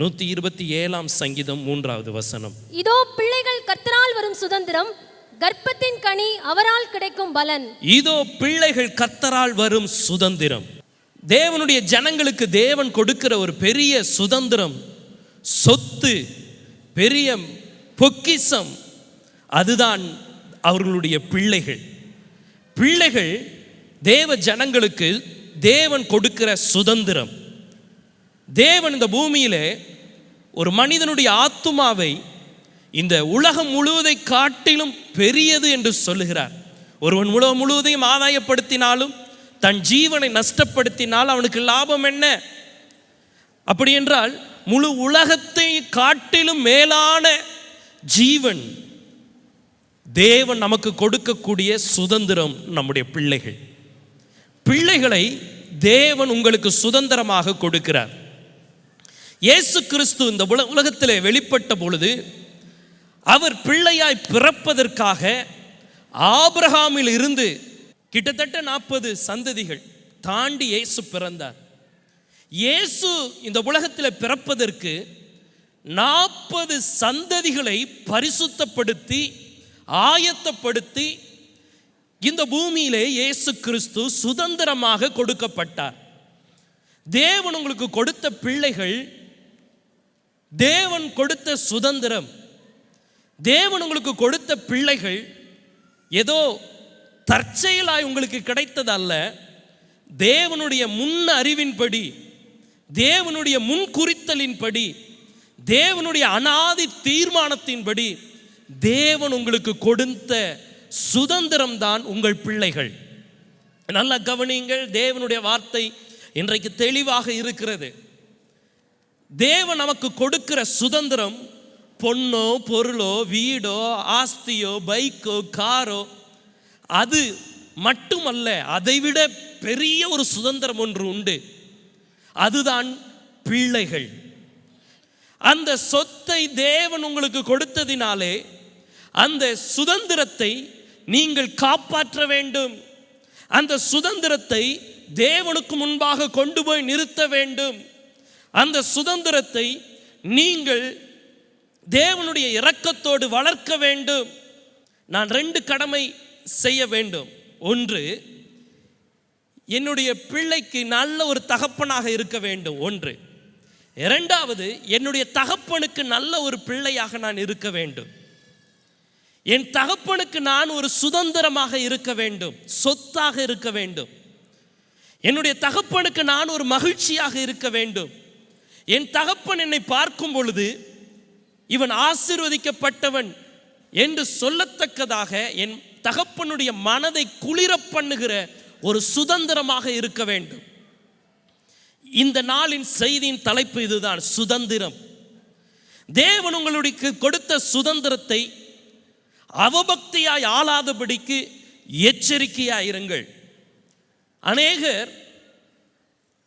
127 சங்கீதம் 3வது வசனம். இதோ பிள்ளைகள் கர்த்தரால் வரும் சுதந்திரம், கர்ப்பத்தின் கனி அவரால் கிடைக்கும் பலன். இதோ பிள்ளைகள் கர்த்தரால் வரும் சுதந்திரம். தேவனுடைய ஜனங்களுக்கு தேவன் கொடுக்கிற ஒரு பெரிய சுதந்திரம், சொத்து, பெரிய பொக்கிஷம், அதுதான் அவர்களுடைய பிள்ளைகள். பிள்ளைகள் தேவ ஜனங்களுக்கு தேவன் கொடுக்கிற சுதந்திரம். தேவன் இந்த பூமியிலே ஒரு மனிதனுடைய ஆத்துமாவை இந்த உலகம் முழுவதை காட்டிலும் பெரியது என்று சொல்லுகிறார். ஒருவன் உலகம் முழுவதையும் ஆதாயப்படுத்தினாலும் தன் ஜீவனை நஷ்டப்படுத்தினால் அவனுக்கு லாபம் என்ன? அப்படி என்றால் முழு உலகத்தை காட்டிலும் மேலான ஜீவன் தேவன் நமக்கு கொடுக்கக்கூடிய சுதந்திரம் நம்முடைய பிள்ளைகள். பிள்ளைகளை தேவன் உங்களுக்கு சுதந்திரமாக கொடுக்கிறார். இயேசு கிறிஸ்து இந்த உலகத்திலே வெளிப்பட்ட பொழுது அவர் பிள்ளையாய் பிறப்பதற்காக ஆபிரகாமில் இருந்து கிட்டத்தட்ட 40 சந்ததிகள் தாண்டி இயேசு பிறந்தார். இயேசு இந்த உலகத்தில் பிறப்பதற்கு 40 சந்ததிகளை பரிசுத்தப்படுத்தி ஆயத்தப்படுத்தி இந்த பூமியிலே இயேசு கிறிஸ்து சுதந்திரமாக கொடுக்கப்பட்டார். தேவன் உங்களுக்கு கொடுத்த பிள்ளைகள், தேவன் கொடுத்த சுதந்திரம், தேவன் உங்களுக்கு கொடுத்த பிள்ளைகள் ஏதோ தற்செயலாய் உங்களுக்கு கிடைத்ததல்ல. தேவனுடைய முன் அறிவின்படி, தேவனுடைய முன் குறித்தலின்படி, தேவனுடைய அனாதி தீர்மானத்தின்படி தேவன் உங்களுக்கு கொடுத்த சுதந்திரம் தான் உங்கள் பிள்ளைகள். நல்லா கவனியுங்கள். தேவனுடைய வார்த்தை இன்றைக்கு தெளிவாக இருக்கிறது. தேவன் நமக்கு கொடுக்கிற சுதந்திரம் பொண்ணோ பொருளோ வீடோ ஆஸ்தியோ பைக்கோ காரோ அது மட்டுமல்ல. அதைவிட பெரிய ஒரு சுதந்திரம் ஒன்று உண்டு. அதுதான் பிள்ளைகள். அந்த சொத்தை தேவன் உங்களுக்கு கொடுத்ததினாலே அந்த சுதந்திரத்தை நீங்கள் காப்பாற்ற வேண்டும். அந்த சுதந்திரத்தை தேவனுக்கு முன்பாக கொண்டு போய் நிறுத்த வேண்டும். அந்த சுதந்திரத்தை நீங்கள் தேவனுடைய இரக்கத்தோடு வளர்க்க வேண்டும். நான் 2 கடமை செய்ய வேண்டும். ஒன்று, என்னுடைய பிள்ளைக்கு நல்ல ஒரு தகப்பனாக இருக்க வேண்டும். ஒன்று. இரண்டாவது, என்னுடைய தகப்பனுக்கு நல்ல ஒரு பிள்ளையாக நான் இருக்க வேண்டும். என் தகப்பனுக்கு நான் ஒரு சுதந்திரமாக இருக்க வேண்டும், சொத்தாக இருக்க வேண்டும். என்னுடைய தகப்பனுக்கு நான் ஒரு மகிழ்ச்சியாக இருக்க வேண்டும். என் தகப்பன் என்னை பார்க்கும் பொழுது இவன் ஆசீர்வதிக்கப்பட்டவன் என்று சொல்லத்தக்கதாக என் தகப்பனுடைய மனதை குளிர பண்ணுகிற ஒரு சுதந்திரமாக இருக்க வேண்டும். இந்த நாளின் செய்தியின் தலைப்பு இதுதான், சுதந்திரம். தேவன் உங்களுக்கு கொடுத்த சுதந்திரத்தை அவபக்தியாய் ஆளாதபடிக்கு எச்சரிக்கையாயிருங்கள். அநேகர்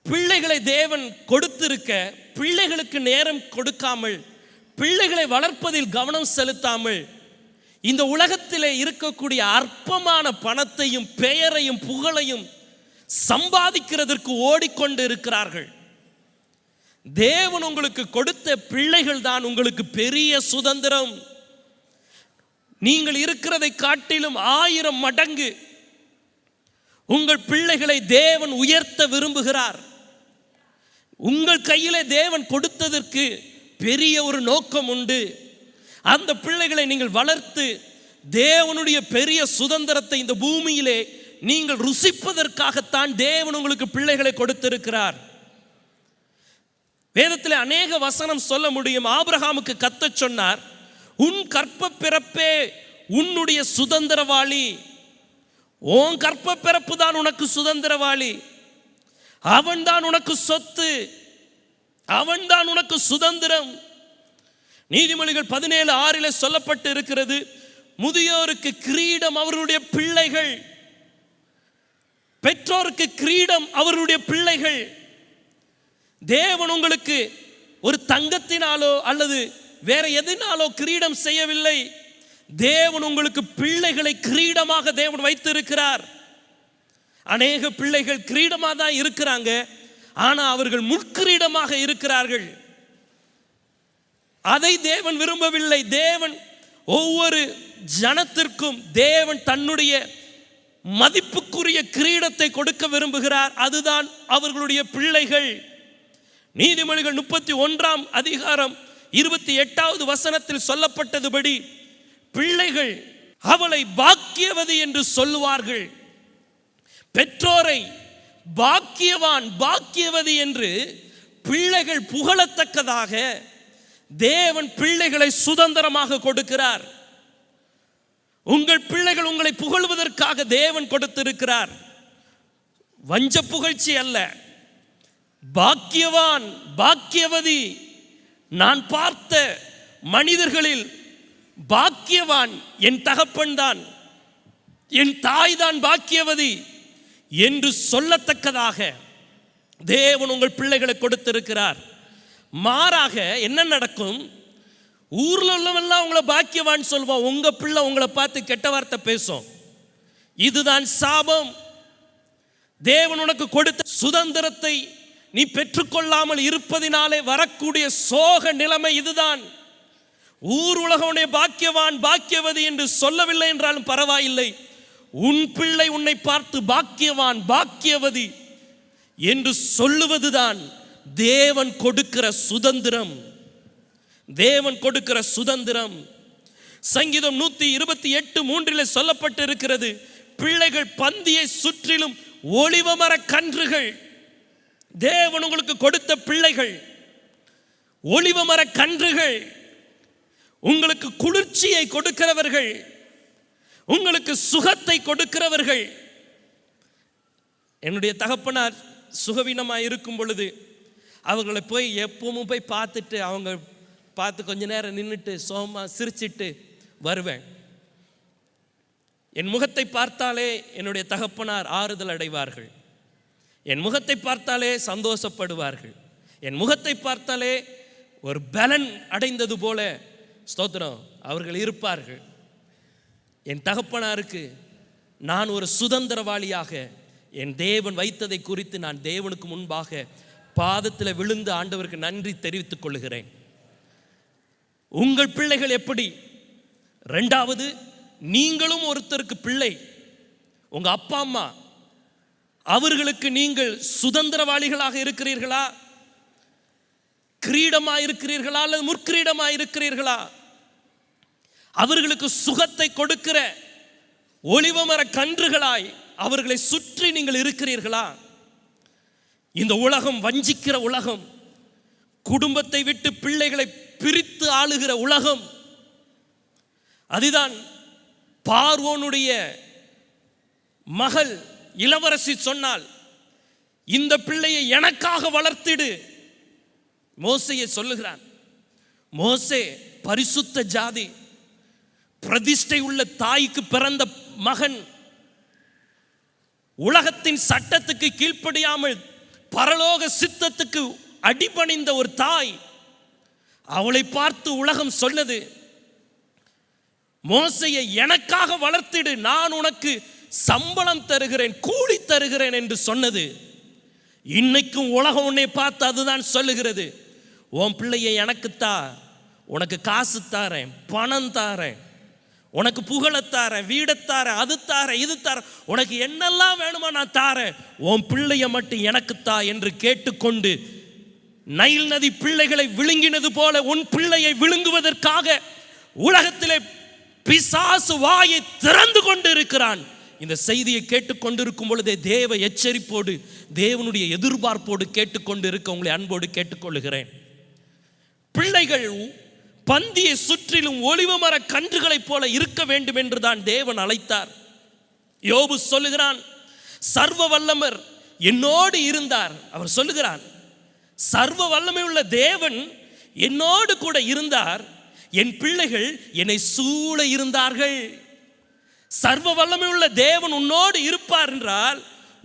பிள்ளைகளை தேவன் கொடுத்திருக்க பிள்ளைகளுக்கு நேரம் கொடுக்காமல், பிள்ளைகளை வளர்ப்பதில் கவனம் செலுத்தாமல் இந்த உலகத்திலே இருக்கக்கூடிய அற்பமான பணத்தையும் பெயரையும் புகழையும் சம்பாதிக்கிறதற்கு ஓடிக்கொண்டு இருக்கிறார்கள். தேவன் உங்களுக்கு கொடுத்த பிள்ளைகள் தான் உங்களுக்கு பெரிய சுதந்திரம். நீங்கள் இருக்கிறதை காட்டிலும் 1000 மடங்கு உங்கள் பிள்ளைகளை தேவன் உயர்த்த விரும்புகிறார். உங்கள் கையிலே தேவன் கொடுத்ததற்கு பெரிய ஒரு நோக்கம் உண்டு. அந்த பிள்ளைகளை நீங்கள் வளர்த்து தேவனுடைய பெரிய சுதந்திரத்தை இந்த பூமியிலே நீங்கள் ருசிப்பதற்காகத்தான் தேவன் உங்களுக்கு பிள்ளைகளை கொடுத்திருக்கிறார். வேதத்தில் அநேக வசனம் சொல்ல முடியும். ஆபிரகாமுக்கு கர்த்தர் சொன்னார், உன் கற்ப பிறப்பே உன்னுடைய சுதந்திரவாளி. உன் கற்ப பிறப்பு தான் உனக்கு சுதந்திரவாளி. அவன் தான் உனக்கு சொத்து, அவன் தான் உனக்கு சுதந்திரம். நீதிமொழிகள் 17:6 சொல்லப்பட்டு இருக்கிறது, முதியோருக்கு கிரீடம் அவர்களுடைய பிள்ளைகள், பெற்றோருக்கு கிரீடம் அவர்களுடைய பிள்ளைகள். தேவன் உங்களுக்கு ஒரு தங்கத்தினாலோ அல்லது வேற எதனாலோ கிரீடம் செய்யவில்லை. தேவன் உங்களுக்கு பிள்ளைகளை கிரீடமாக தேவன் வைத்திருக்கிறார். அநேக பிள்ளைகள் கிரீடமாக தான் இருக்கிறாங்க, ஆனால் அவர்கள் முட்கிரீடமாக இருக்கிறார்கள். அதை தேவன் விரும்பவில்லை. தேவன் ஒவ்வொரு ஜனத்திற்கும் தேவன் தன்னுடைய மதிப்புக்குரிய கிரீடத்தை கொடுக்க விரும்புகிறார். அதுதான் அவர்களுடைய பிள்ளைகள். நீதிமொழிகள் 31 அதிகாரம் 28வது வசனத்தில் சொல்லப்பட்டதுபடி பிள்ளைகள் அவளை பாக்கியவதி என்று சொல்லுவார்கள். பெற்றோரை பாக்கியவான் பாக்கியவதி என்று பிள்ளைகள் புகழத்தக்கதாக தேவன் பிள்ளைகளை சுதந்திரமாக கொடுக்கிறார். உங்கள் பிள்ளைகள் உங்களை புகழ்வதற்காக தேவன் கொடுத்திருக்கிறார். வஞ்ச புகழ்ச்சி அல்ல. பாக்கியவான் பாக்கியவதி. நான் பார்த்த மனிதர்களில் பாக்கியவான் என் தகப்பன் தான், என் தாய் தான் பாக்கியவதி என்று சொல்லத்தக்கதாக தேவன் உங்கள் பிள்ளைகளை கொடுத்திருக்கிறார். மாறாக என்ன நடக்கும்? ஊர்ல உள்ளவெல்லாம் உங்களை பாக்கியவான் சொல்லுவான், உங்க பிள்ளை உங்களை பார்த்து கெட்ட வார்த்தை பேசும். இதுதான் சாபம். தேவன் உனக்கு கொடுத்த சுதந்திரத்தை நீ பெற்றுக்கொள்ளாமல் இருப்பதினாலே வரக்கூடிய சோக நிலைமை இதுதான். ஊர் உலகவனே பாக்கியவான் பாக்கியவதி என்று சொல்லவில்லை என்றாலும் பரவாயில்லை, உன் பிள்ளை உன்னை பார்த்து பாக்கியவான் பாக்கியவதி என்று சொல்லுவதுதான் தேவன் கொடுக்கிற சுதந்திரம். தேவன் கொடுக்கிற சுதந்திரம். சங்கீதம் 128:3 சொல்லப்பட்டிருக்கிறது, பிள்ளைகள் பந்தியை சுற்றிலும் ஒலிவமர கன்றுகள். தேவன் உங்களுக்கு கொடுத்த பிள்ளைகள் ஒலிவமர கன்றுகள். உங்களுக்கு குளிர்ச்சியை கொடுக்கிறவர்கள், உங்களுக்கு சுகத்தை கொடுக்கிறவர்கள். என்னுடைய தகப்பனார் சுகவீனமாக இருக்கும் பொழுது அவர்களை போய் எப்பவும் போய் பார்த்துட்டு அவங்க பார்த்து கொஞ்ச நேரம் நின்றுட்டு சோகமாக சிரிச்சிட்டு வருவேன். என் முகத்தை பார்த்தாலே என்னுடைய தகப்பனார் ஆறுதல் அடைவார்கள். என் முகத்தை பார்த்தாலே சந்தோஷப்படுவார்கள். என் முகத்தை பார்த்தாலே ஒரு பலன் அடைந்தது போல ஸ்தோத்திரம் அவர்கள் இருப்பார்கள். என் தகப்பனாருக்கு நான் ஒரு சுதந்திரவாளியாக என் தேவன் வைத்ததை குறித்து நான் தேவனுக்கு முன்பாக பாதத்தில் விழுந்து ஆண்டவருக்கு நன்றி தெரிவித்துக் கொள்கிறேன். உங்கள் பிள்ளைகள் எப்படி? ரெண்டாவது, நீங்களும் ஒருத்தருக்கு பிள்ளை. உங்க அப்பா அம்மா அவர்களுக்கு நீங்கள் சுதந்திரவாளிகளாக இருக்கிறீர்களா? கிரீடமா இருக்கிறீர்களா அல்லது முற்கிரீடமா இருக்கிறீர்களா? அவர்களுக்கு சுகத்தை கொடுக்கிற ஒலிவமர கன்றுகளாய் அவர்களை சுற்றி நீங்கள் இருக்கிறீர்களா? இந்த உலகம் வஞ்சிக்கிற உலகம், குடும்பத்தை விட்டு பிள்ளைகளை பிரித்து ஆளுகிற உலகம். அதுதான் பார்வோனுடைய மகள் இளவரசி சொன்னால், இந்த பிள்ளையை எனக்காக வளர்த்திடு. மோசேயை சொல்லுகிறான். மோசே பரிசுத்த ஜாதி, பிரதிஷ்டை உள்ள தாய்க்கு பிறந்த மகன். உலகத்தின் சட்டத்துக்கு கீழ்ப்படியாமல் பரலோக சித்தத்துக்கு அடிபணிந்த ஒரு தாய். அவளை பார்த்து உலகம் சொன்னது, மோசேயை எனக்காக வளர்த்திடு, நான் உனக்கு சம்பளம் தருகிறேன், கூலி தருகிறேன் என்று சொன்னது. இன்னைக்கும் உலகம் உன்னை பார்த்து அதுதான் சொல்லுகிறது, உன் பிள்ளையை எனக்குத்தா, உனக்கு காசு தாரேன், பணம் தாரேன், உனக்கு புகழத்தாரேன், வீடத்தாரேன், அது தாரேன், இது தாரேன், உனக்கு என்னெல்லாம் வேணுமா நான் தாரேன், உன் பிள்ளைய மட்டும் எனக்குத்தா என்று கேட்டுக்கொண்டு நைல் நதி பிள்ளைகளை விழுங்கினது போல உன் பிள்ளையை விழுங்குவதற்காக உலகத்திலே பிசாசு வாயை திறந்து கொண்டு இருக்கிறான். இந்த செய்தியை கேட்டுக்கொண்டிருக்கும் பொழுதே தேவ எச்சரிப்போடு தேவனுடைய எதிர்பார்ப்போடு கேட்டுக்கொண்டு இருக்க உங்களை அன்போடு கேட்டுக்கொள்கிறேன். பிள்ளைகள் பந்தியை சுற்றிலும் ஒலிவமர கன்றுகளைப் போல இருக்க வேண்டும் என்று தான் தேவன் அழைத்தார். யோபு சொல்லுகிறான், சர்வ வல்லமர் என்னோடு இருந்தார். அவர் சொல்லுகிறான், சர்வ வல்லமை உள்ள தேவன் என்னோடு கூட இருந்தார், என் பிள்ளைகள் என்னை சூழ இருந்தார்கள். சர்வ வல்லமை உள்ள தேவன் உன்னோடு இருப்பார் என்றால்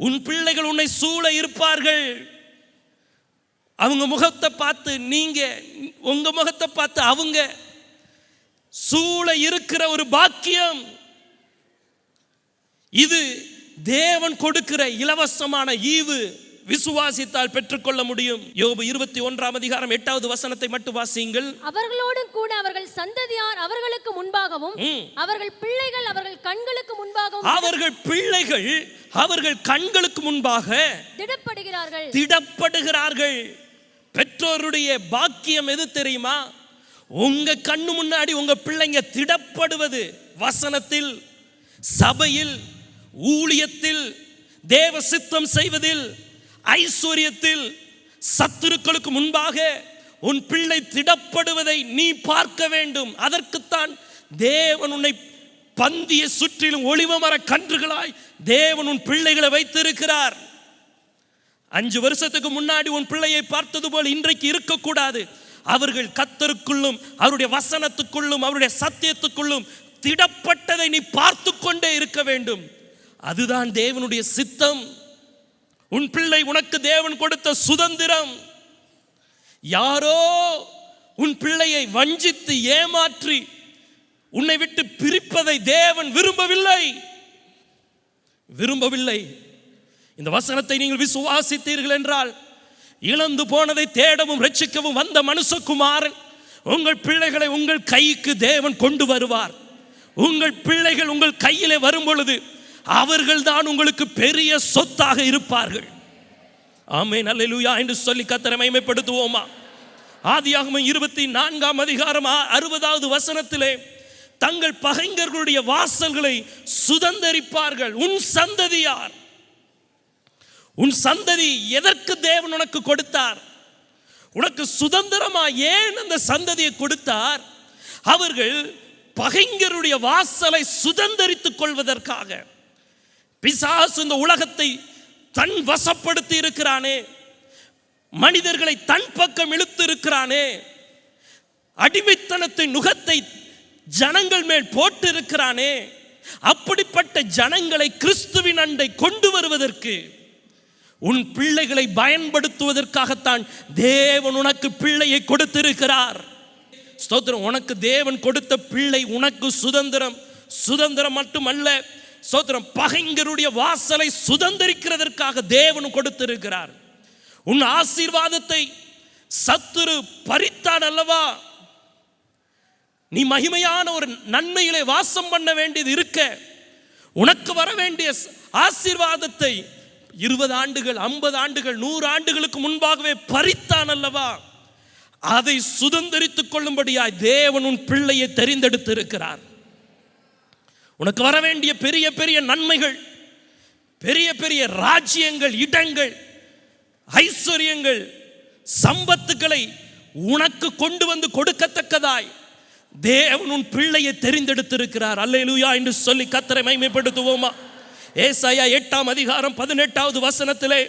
உன் பிள்ளைகள் உன்னை சூழ இருப்பார்கள். அவங்க முகத்தை பார்த்து நீங்க, உங்க முகத்தை பார்த்து அவங்க சூழ இருக்கிற ஒரு பாக்கியம் இது. தேவன் கொடுக்கிற இலவசமான ஈவு, விசுவாசித்தால் பெற்றுக்கொள்ள முடியும். யோபு 21 அதிகாரம் 8வது வசனத்தை மட்டும் வாசியுங்கள். அவர்களோடு கூட அவர்கள் சந்ததியார் அவர்களுக்கு முன்பாகவும் அவர்கள் பிள்ளைகள் அவர்கள் கண்களுக்கு முன்பாகவும் அவர்கள் பிள்ளைகள் அவர்கள் கண்களுக்கு முன்பாக திடப்படுகிறார்கள். பெற்றோருடைய பாக்கியம் எது தெரியுமா? உங்க கண்ணு முன்னாடி உங்க பிள்ளைங்க திடப்படுவது. வசனத்தில், சபையில், ஊழியத்தில், தேவ சித்தம் செய்வதில், ஐஸ்வர்யத்தில், சத்துருக்களுக்கு முன்பாக உன் பிள்ளை திடப்படுவதை நீ பார்க்க வேண்டும். அதற்குத்தான் தேவன் உன்னை பந்திய சுற்றிலும் ஒளிவ மர கன்றுகளாய் தேவன் உன் பிள்ளைகளை வைத்திருக்கிறார். 5 வருஷத்துக்கு முன்னாடி உன் பிள்ளையை பார்த்தது போல் இன்றைக்கு இருக்கக்கூடாது. அவர்கள் கர்த்தருக்குள்ளும் அவருடைய வசனத்துக்குள்ளும் அவருடைய சத்தியத்துக்குள்ளும் திடப்பட்டதை நீ பார்த்து கொண்டே இருக்க வேண்டும். அதுதான் தேவனுடைய சித்தம். உன் பிள்ளை உனக்கு தேவன் கொடுத்த சுதந்திரம். யாரோ உன் பிள்ளையை வஞ்சித்து ஏமாற்றி உன்னை விட்டு பிரிப்பதை தேவன் விரும்பவில்லை. இந்த வசனத்தை நீங்கள் விசுவாசித்தீர்கள் என்றால், இழந்து போனதை தேடவும் ரட்சிக்கவும் வந்த மனுஷகுமாரன் உங்கள் பிள்ளைகளை உங்கள் கைக்கு தேவன் கொண்டு வருவார். உங்கள் பிள்ளைகள் உங்கள் கையிலே வரும் பொழுது அவர்கள் தான் உங்களுக்கு பெரிய சொத்தாக இருப்பார்கள். ஆமென், அல்லேலூயா என்று சொல்லி கர்த்தரை மகிமைப்படுத்துவோமா? ஆதியாகமம் 24 அதிகாரம் 60வது வசனத்திலே தங்கள் பகைஞர்களுடைய வாசல்களை சுதந்தரிப்பார்கள். உன் சந்ததியார், உன் சந்ததி எதற்கு தேவன் உனக்கு கொடுத்தார்? உனக்கு சுதந்திரமா ஏன் அந்த சந்ததியை கொடுத்தார்? அவர்கள் பகைஞருடைய வாசலை சுதந்தரித்துக் கொள்வதற்காக. பிசாசு இந்த உலகத்தை தன் வசப்படுத்தி இருக்கிறானே, மனிதர்களை தன் பக்கம் இழுத்து இருக்கிறானே, அடிமைத்தனத்தின் நுகத்தை ஜனங்கள் மேல் போட்டு இருக்கிறானே, அப்படிப்பட்ட ஜனங்களை கிறிஸ்துவின் அண்டை கொண்டு வருவதற்கு, உன் பிள்ளைகளை பயன்படுத்துவதற்காகத்தான் தேவன் உனக்கு பிள்ளையை கொடுத்திருக்கிறார். ஸ்தோத்திரம். உனக்கு தேவன் கொடுத்த பிள்ளை உனக்கு சுதந்திரம் மட்டுமல்ல, ஸ்தோத்திரம், பகைஞருடைய வாசலை சுதந்தரிக்கிறதற்காக தேவன் கொடுத்திருக்கிறார். உன் ஆசீர்வாதத்தை சத்துரு பறித்தான் அல்லவா? நீ மகிமையான ஒரு நன்மையிலே வாசம் பண்ண வேண்டியது இருக்க, உனக்கு வர வேண்டிய ஆசீர்வாதத்தை 20 ஆண்டுகள் 50 ஆண்டுகள் 100 ஆண்டுகளுக்கு முன்பாகவே பறித்தான் அல்லவா? அதை சுதந்தரித்துக் கொள்ளும்படியாய் தேவன் உன் பிள்ளையை தெரிந்தெடுத்து இருக்கிறார். உனக்கு வர வேண்டிய பெரிய பெரிய நன்மைகள், பெரிய பெரிய ராஜ்யங்கள், இடங்கள், ஐஸ்வர்யங்கள், சம்பத்துக்களை உனக்கு கொண்டு வந்து கொடுக்கத்தக்கதாய் தேவன் உன் பிள்ளையை தெரிந்தெடுத்திருக்கிறார். அல்லேலூயா என்று சொல்லி கர்த்தரை மகிமைப்படுத்துவோமா? ஏசாயா 8 அதிகாரம் 18வது வசனத்திலே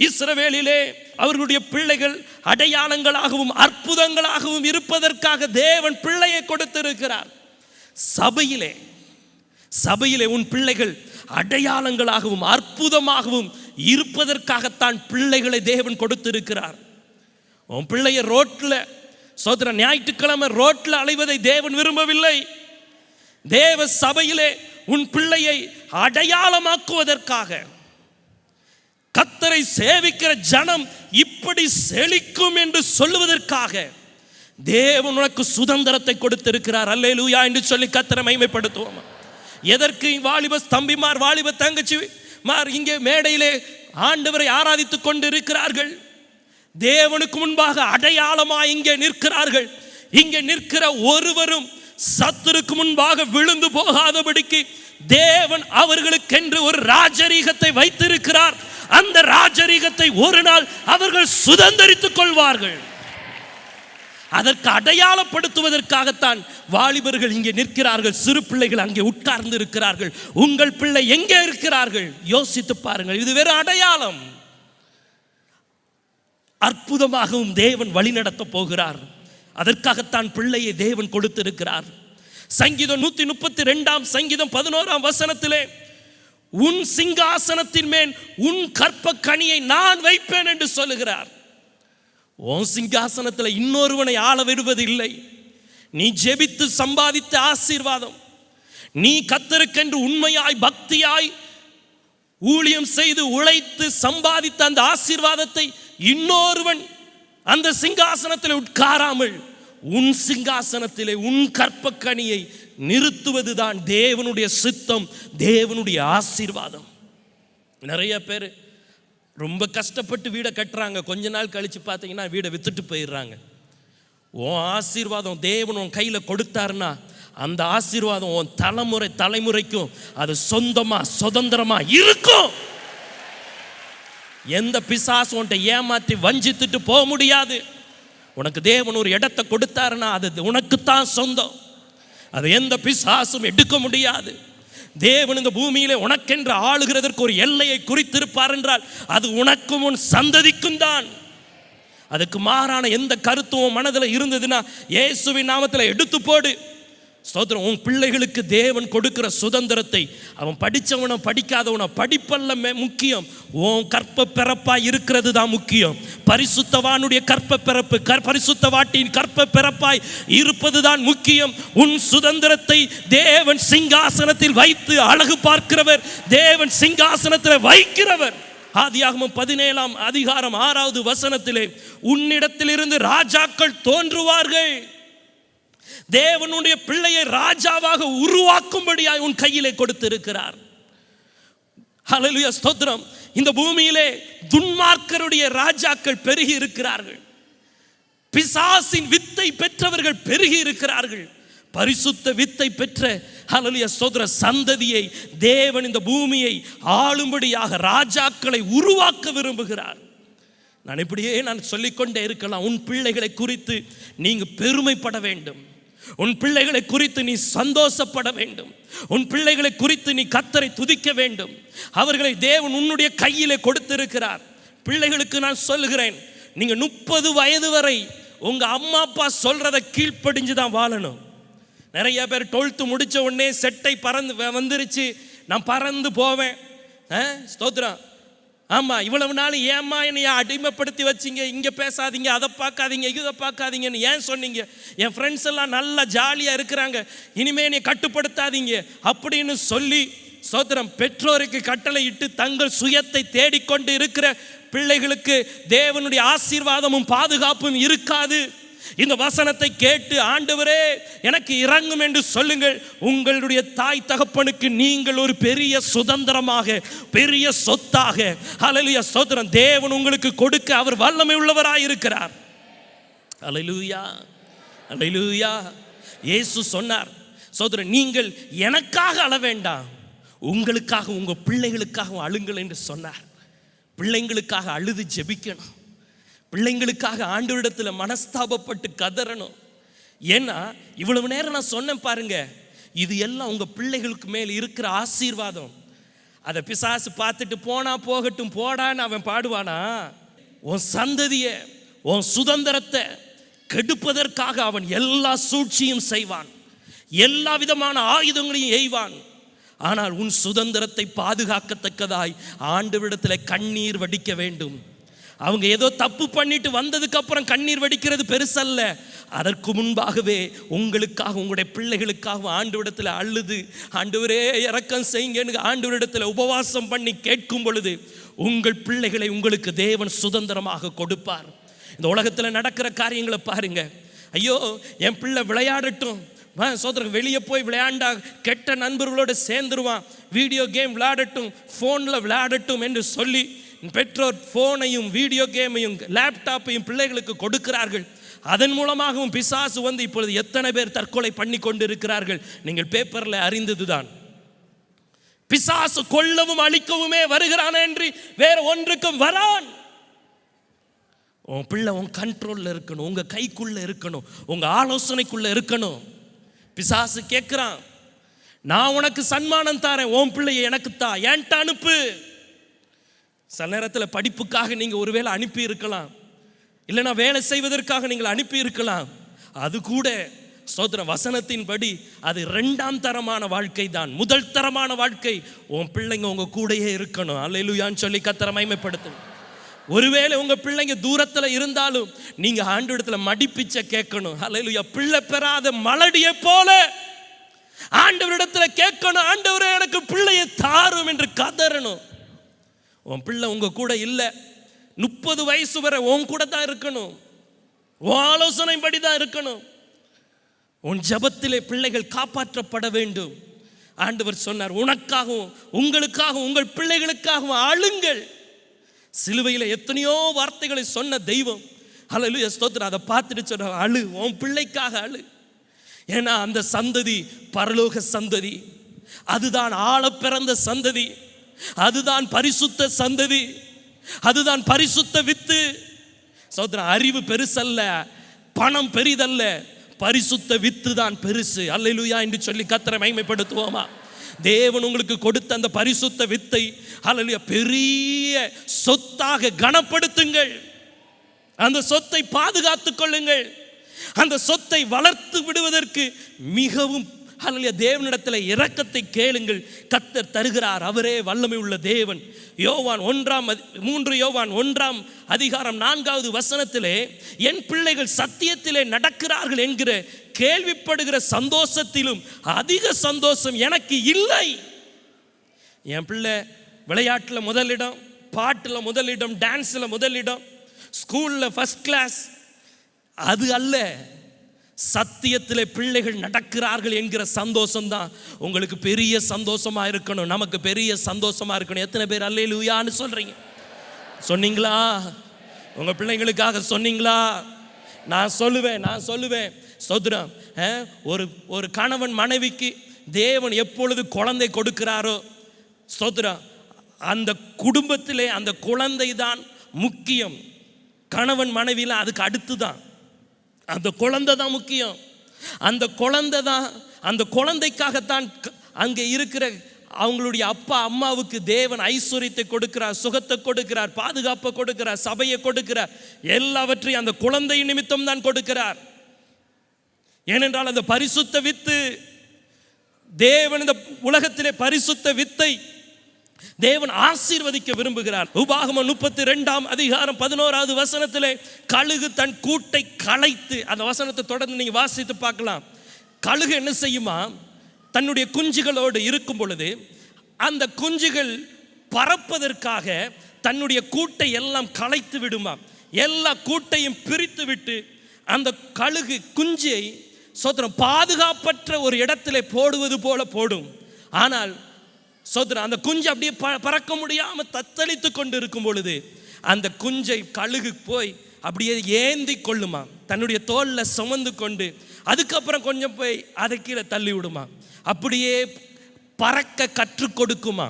இஸ்ரவேலிலே அவர்களுடைய பிள்ளைகள் அடையாளங்களாகவும் அற்புதங்களாகவும் இருப்பதற்காக தேவன் பிள்ளையை கொடுத்திருக்கிறார். சபையிலே உன் பிள்ளைகள் அடையாளங்களாகவும் அற்புதமாகவும் இருப்பதற்காகத்தான் பிள்ளைகளை தேவன் கொடுத்திருக்கிறார். உன் பிள்ளைய ரோட்டில், சோதர ஞாயிற்றுக்கிழமை ரோட்டில் அலைவதை தேவன் விரும்பவில்லை. தேவ சபையிலே உன் பிள்ளையை அடையாளமாக்குவதற்காக, கர்த்தரை சேவிக்கிற ஜனம் இப்படி செழிக்கும் என்று சொல்லுவதற்காக தேவன் உனக்கு சுதந்திரத்தை கொடுத்திருக்கிறார். அல்லேலூயா என்று சொல்லி கர்த்தரை மகிமைப்படுத்துவோம். எதற்கு வாலிப தம்பிமார், வாலிப தங்கச்சிமார் இங்கே மேடையிலே ஆண்டவரை ஆராதித்துக் கொண்டு இருக்கிறார்கள்? தேவனுக்கு முன்பாக அடையாளமாய் இங்கே நிற்கிறார்கள். இங்கே நிற்கிற ஒருவரும் சத்துருக்கு முன்பாக விழுந்து போகாதபடிக்கு தேவன் அவர்களுக்கென்று ஒரு ராஜரீகத்தை வைத்திருக்கிறார். அந்த ராஜரீகத்தை ஒரு நாள் அவர்கள் சுதந்தரித்துக் கொள்வார்கள். அதற்கு அடையாளப்படுத்துவதற்காகத்தான் வாலிபர்கள் இங்கே நிற்கிறார்கள், சிறு பிள்ளைகள் அங்கே உட்கார்ந்து இருக்கிறார்கள். உங்கள் பிள்ளை எங்கே இருக்கிறார்கள்? யோசித்து பாருங்கள். இது வேறு அடையாளம். அற்புதமாகவும் தேவன் வழிநடத்த போகிறார். அதற்காகத்தான் பிள்ளையை தேவன் கொடுத்திருக்கிறார். சங்கீதம் 132 சங்கீதம் 11 வசனத்திலே உன் சிங்காசனத்தின் மேல் உன் கற்ப கனியை நான் வைப்பேன் என்று சொல்லுகிறார். உன் சிங்காசனத்தில் இன்னொருவனை ஆள விடுவது இல்லை. நீ ஜெபித்து சம்பாதித்த ஆசீர்வாதம், நீ கர்த்தருக்கென்று உண்மையாய் பக்தியாய் ஊழியம் செய்து உழைத்து சம்பாதித்த அந்த ஆசீர்வாதத்தை இன்னொருவன் அந்த சிங்காசனத்தில் உட்காராமல் உன் சிங்காசனத்திலே உன் கற்பக்கனியை நிறுத்துவதுதான் தேவனுடைய சித்தம், தேவனுடைய ஆசீர்வாதம். நிறைய பேர் ரொம்ப கஷ்டப்பட்டு வீடை கட்டுறாங்க, கொஞ்ச நாள் கழிச்சு பார்த்தீங்கன்னா வீடை வித்துட்டு போயிடுறாங்க. உன் ஆசீர்வாதம் தேவன் உன் கையில் கொடுத்தாருன்னா அந்த ஆசீர்வாதம் உன் தலைமுறைக்கும் அது சொந்தமா சுதந்திரமா இருக்கும். எந்த பிசாசு உன்னை ஏமாற்றி வஞ்சித்துட்டு போக முடியாது. உனக்கு தேவன் ஒரு இடத்தை கொடுத்தாருன்னா அது உனக்குத்தான் சொந்தம். அது எந்த பிசாசும் எடுக்க முடியாது. தேவன் இந்த பூமியிலே உனக்கென்று ஆளுகிறதற்கு ஒரு எல்லையை குறித்திருப்பார் என்றால் அது உனக்கும் உன் சந்ததிக்கும் தான். அதுக்கு மாறான எந்த கருத்தும் மனதில் இருந்ததுன்னா இயேசுவின் நாமத்தில் எடுத்து போடு. ஸ்தோத்திரம். உன் பிள்ளைகளுக்கு தேவன் கொடுக்கிற சுதந்திரத்தை அவன் படித்தவனை படிக்காதவனை படிப்பல்ல முக்கியம், உன் கற்ப பிறப்பாய் இருக்கிறது தான் முக்கியம். பரிசுத்தவானுடைய கற்ப பிறப்பு, பரிசுத்தவாட்டின் கற்ப பிறப்பாய் இருப்பது தான் முக்கியம். உன் சுதந்திரத்தை தேவன் சிங்காசனத்தில் வைத்து அழகு பார்க்கிறவர், தேவன் சிங்காசனத்தில் வைக்கிறவர். ஆதியாகமம் 17ஆம் அதிகாரம் 6வது வசனத்திலே உன்னிடத்திலிருந்து ராஜாக்கள் தோன்றுவார்கள். தேவனுடைய பிள்ளையை ராஜாவாக உருவாக்கும்படியாய் உன் கையிலே கொடுத்திருக்கிறார். ஹல்லேலூயா, ஸ்தோத்திரம். இந்த பூமியிலே துன்மார்க்கருடைய ராஜாக்கள் பெருகி இருக்கிறார்கள். பிசாசின் வித்தை பெற்றவர்கள் பெருகி இருக்கிறார்கள். பரிசுத்த வித்தை பெற்ற ஹல்லேலூயா ஸ்தோத்திர சந்ததியை தேவன் இந்த பூமியை ஆளும்படியாக ராஜாக்களை உருவாக்க விரும்புகிறார். நான் இப்படியே சொல்லிக்கொண்டே இருக்கலாம். உன் பிள்ளைகளை குறித்து நீங்க பெருமைப்பட வேண்டும். உன் பிள்ளைகளை குறித்து நீ சந்தோஷப்பட வேண்டும். உன் பிள்ளைகளை குறித்து நீ கர்த்தரை துதிக்க வேண்டும். அவர்களை தேவன் உன்னுடைய கையிலே கொடுத்திருக்கிறார். பிள்ளைகளுக்கு நான் சொல்லுகிறேன், நீங்க 30 வயது வரை உங்க அம்மா அப்பா சொல்றதை கீழ்ப்படிஞ்சு தான் வாழணும். நிறைய பேர் 12th முடிச்ச உடனே செட்டை பறந்து வந்துருச்சு, நான் பறந்து போவேன். ஸ்தோத்திரம். ஆமாம், இவ்வளவு நாள் ஏம்மா என்னைய அடிமைப்படுத்தி வச்சிங்க, இங்கே பேசாதீங்க, அதை பார்க்காதீங்க, இதை பார்க்காதீங்கன்னு ஏன் சொன்னீங்க? என் ஃப்ரெண்ட்ஸ் எல்லாம் நல்லா ஜாலியாக இருக்கிறாங்க, இனிமேல் என்னை கட்டுப்படுத்தாதீங்க அப்படின்னு சொல்லி ஸ்தோத்திரம் பெற்றோருக்கு கட்டளை இட்டு தங்கள் சுயத்தை தேடிக்கொண்டு இருக்கிற பிள்ளைகளுக்கு தேவனுடைய ஆசீர்வாதமும் பாதுகாப்பும் இருக்காது. இந்த வசனத்தை கேட்டு ஆண்டவரே எனக்கு இறங்கும் என்று சொல்லுங்கள். உங்களுடைய தாய் தகப்பனுக்கு நீங்கள் ஒரு பெரிய சுதந்திரமாக, பெரிய சொத்தாக ஹல்லேலூயா ஸ்தோத்திரம் தேவன் உங்களுக்கு கொடுக்க அவர் வல்லமை உள்ளவராய் இருக்கிறார். ஹல்லேலூயா, ஹல்லேலூயா. இயேசு சொன்னார், ஸ்தோத்திரம், நீங்கள் எனக்காக அழ வேண்டாம், உங்களுக்காக உங்க பிள்ளைகளுக்காக அழுங்கள் என்று சொன்னார். பிள்ளைங்களுக்காக அழுது ஜெபிக்கணும். பிள்ளைங்களுக்காக ஆண்டவரிடத்தில் மனஸ்தாபப்பட்டு கதறணும். ஏன்னா இவ்வளவு நேரம் நான் சொன்னேன் பாருங்க, இது எல்லாம் உங்க பிள்ளைகளுக்கு மேல் இருக்கிற ஆசீர்வாதம். அதை பிசாசு பார்த்துட்டு போனா போகட்டும் போடான்னு அவன் பாடுவானா? உன் சந்ததியை, உன் சுதந்திரத்தை கெடுப்பதற்காக அவன் எல்லா சூழ்ச்சியும் செய்வான், எல்லா விதமான ஆயுதங்களையும் எய்வான். ஆனால் உன் சுதந்திரத்தை பாதுகாக்கத்தக்கதாய் ஆண்டவரிடத்தில் கண்ணீர் வடிக்க வேண்டும். அவங்க ஏதோ தப்பு பண்ணிட்டு வந்ததுக்கு அப்புறம் கண்ணீர் வடிக்கிறது பெருசல்ல. அதற்கு முன்பாகவே உங்களுக்காக, உங்களுடைய பிள்ளைகளுக்காக ஆண்டவரிடத்தில் அழுது ஆண்டவரே இரக்கம் செய்யுங்கன்னு ஆண்டவரிடத்தில் உபவாசம் பண்ணி கேட்கும் பொழுது உங்கள் பிள்ளைகளை உங்களுக்கு தேவன் சுதந்திரமாக கொடுப்பார். இந்த உலகத்தில் நடக்கிற காரியங்களை பாருங்க. ஐயோ என் பிள்ளை விளையாடட்டும், சோதரன் வெளியே போய் விளையாண்டா கெட்ட நண்பர்களோடு சேர்ந்துருவான், வீடியோ கேம் விளையாடட்டும், ஃபோனில் விளையாடட்டும் என்று சொல்லி பெற்றோர் ஃபோனையும் வீடியோ கேமையும் லேப்டாப்பையும் பிள்ளைகளுக்கு கொடுக்கிறார்கள். அதன் மூலமாகவும் பிசாசு வந்து இப்பொழுது எத்தனை பேர் தற்கொலை பண்ணி கொண்டு இருக்கிறார்கள் நீங்கள் பேப்பரில் அறிந்ததுதான். பிசாசு கொல்லவும் அழிக்கவுமே வருகிறான் என்று வேற ஒன்றுக்கும் வரான். உன் பிள்ளை உன் கண்ட்ரோல்ல இருக்கணும், உங்க கைக்குள்ள இருக்கணும், உங்க ஆலோசனைக்குள்ள இருக்கணும். பிசாசு கேட்கிறான், நான் உனக்கு சன்மானம் தாரேன், உன் பிள்ளையை எனக்கு தா, ஏன்ட்ட அனுப்பு. சில நேரத்தில் படிப்புக்காக நீங்கள் ஒருவேளை அனுப்பி இருக்கலாம், இல்லைனா வேலை செய்வதற்காக நீங்கள் அனுப்பி இருக்கலாம். அது கூட ஸ்தோத்திரம் வசனத்தின்படி அது 2ஆம் தரமான வாழ்க்கை தான். முதல் தரமான வாழ்க்கை உன் பிள்ளைங்க உங்க கூடயே இருக்கணும். அல்லேலூயான்னு சொல்லி கர்த்தரை மகிமைப்படுத்தும். ஒருவேளை உங்க பிள்ளைங்க தூரத்தில் இருந்தாலும் நீங்க ஆண்டவரிடத்துல மடிப்பிச்ச கேட்கணும். அல்லேலூயா. பிள்ளை பெறாத மலடியை போல ஆண்டவரிடத்துல கேட்கணும், ஆண்டவரே எனக்கு பிள்ளையை தாரும் என்று கதறணும். உன் பிள்ளை உங்க கூட இல்லை, 30 வயசு வரை உன் கூட தான் இருக்கணும், உன் ஆலோசனைப்படி தான் இருக்கணும். உன் ஜபத்திலே பிள்ளைகள் காப்பாற்றப்பட வேண்டும். ஆண்டவர் சொன்னார், உனக்காகவும் உங்களுக்காகவும் உங்கள் பிள்ளைகளுக்காகவும் அழுங்கள். சிலுவையில் எத்தனையோ வார்த்தைகளை சொன்ன தெய்வம், ஹல்லேலூயா ஸ்தோத்திரம். அதை பார்த்துட்டு சொன்ன, அழு, உன் பிள்ளைக்காக அழு. ஏன்னா அந்த சந்ததி பரலோக சந்ததி, அதுதான் ஆள பிறந்த சந்ததி, அதுதான் பரிசுத்த சந்ததி, அதுதான் பரிசுத்த வித்து. ஸ்தோத்திரம். அறிவு பெருசல்ல, பணம் பெரிதல்ல, பரிசுத்த வித்து தான் பெருசு. அல்லேலூயா என்று சொல்லி கர்த்தரை மகிமைப்படுத்துவோமா? தேவன் உங்களுக்கு கொடுத்த அந்த பரிசுத்த வித்தை அல்லேலூயா பெரிய சொத்தாக கனப்படுத்துங்கள். அந்த சொத்தை பாதுகாத்துக் கொள்ளுங்கள். அந்த சொத்தை வளர்த்து விடுவதற்கு மிகவும் அல்லேலூயா தேவனிடத்தில் இரக்கத்தை கேளுங்கள். கர்த்தர் தருகிறார், அவரே வல்லமை உள்ள தேவன். யோவான் 3:1 என் பிள்ளைகள் சத்தியத்திலே நடக்கிறார்கள் என்கிற கேள்விப்படுகிற சந்தோஷத்திலும் அதிக சந்தோஷம் எனக்கு இல்லை. என் பிள்ளை விளையாட்டில் முதலிடம், பாட்டில் முதலிடம், டான்ஸில் முதலிடம், ஸ்கூலில் ஃபர்ஸ்ட் கிளாஸ், அது அல்ல. சத்தியத்திலே பிள்ளைகள் நடக்கிறார்கள் என்கிற சந்தோஷம் தான் உங்களுக்கு பெரிய சந்தோஷமா இருக்கணும், நமக்கு பெரிய சந்தோஷமா இருக்கணும். எத்தனை பேர் அல்லேலூயான்னு சொல்றீங்க? சொன்னீங்களா? உங்க பிள்ளைங்களுக்காக சொன்னீங்களா? நான் சொல்லுவேன் ஸ்தோத்திரம். ஒரு கணவன் மனைவிக்கு தேவன் எப்பொழுது குழந்தை கொடுக்கிறாரோ ஸ்தோத்திரம், அந்த குடும்பத்திலே அந்த குழந்தை தான் முக்கியம். கணவன் மனைவியில் அதுக்கு அடுத்து தான் அந்த குழந்தை தான் முக்கியம். அந்த குழந்தை தான், அந்த குழந்தைக்காகத்தான் அங்கே இருக்கிற அவங்களுடைய அப்பா அம்மாவுக்கு தேவன் ஐஸ்வர்யத்தை கொடுக்கிறார், சுகத்தை கொடுக்கிறார், பாதுகாப்பை கொடுக்கிறார், சபையை கொடுக்கிறார், எல்லாவற்றையும் அந்த குழந்தை நிமித்தம் தான் கொடுக்கிறார். ஏனென்றால் அந்த பரிசுத்த வித்து தேவன் இந்த உலகத்திலே பரிசுத்த வித்தை தேவன் ஆசீர்வதிக்க விரும்புகிறார். உபாகமம் 32:11 கழுகு தன் கூட்டை களைத்து, அந்த வசனத்தை தொடர்ந்து நீங்க வாசித்து பார்க்கலாம். கழுகு என்ன செய்யுமா? தன்னுடைய குஞ்சுகளோடு இருக்கும் பொழுது அந்த குஞ்சுகள் பறப்பதற்காக தன்னுடைய கூட்டை எல்லாம் களைத்து விடுமா. எல்லா கூட்டையும் பிரித்து விட்டு அந்த கழுகு குஞ்சை சோத்திரம் பாதுகாப்பற்ற ஒரு இடத்திலே போடுவது போல போடும். ஆனால் சோதரன் அந்த குஞ்சு அப்படியே பறக்க முடியாமல் தத்தளித்து கொண்டு இருக்கும் பொழுது அந்த குஞ்சை கழுகு போய் அப்படியே ஏந்தி கொள்ளுமா, தன்னுடைய தோளில் சுமந்து கொண்டு அதுக்கப்புறம் கொஞ்சம் போய் அதை கீழே தள்ளி விடுமா, அப்படியே பறக்க கற்றுக் கொடுக்குமா.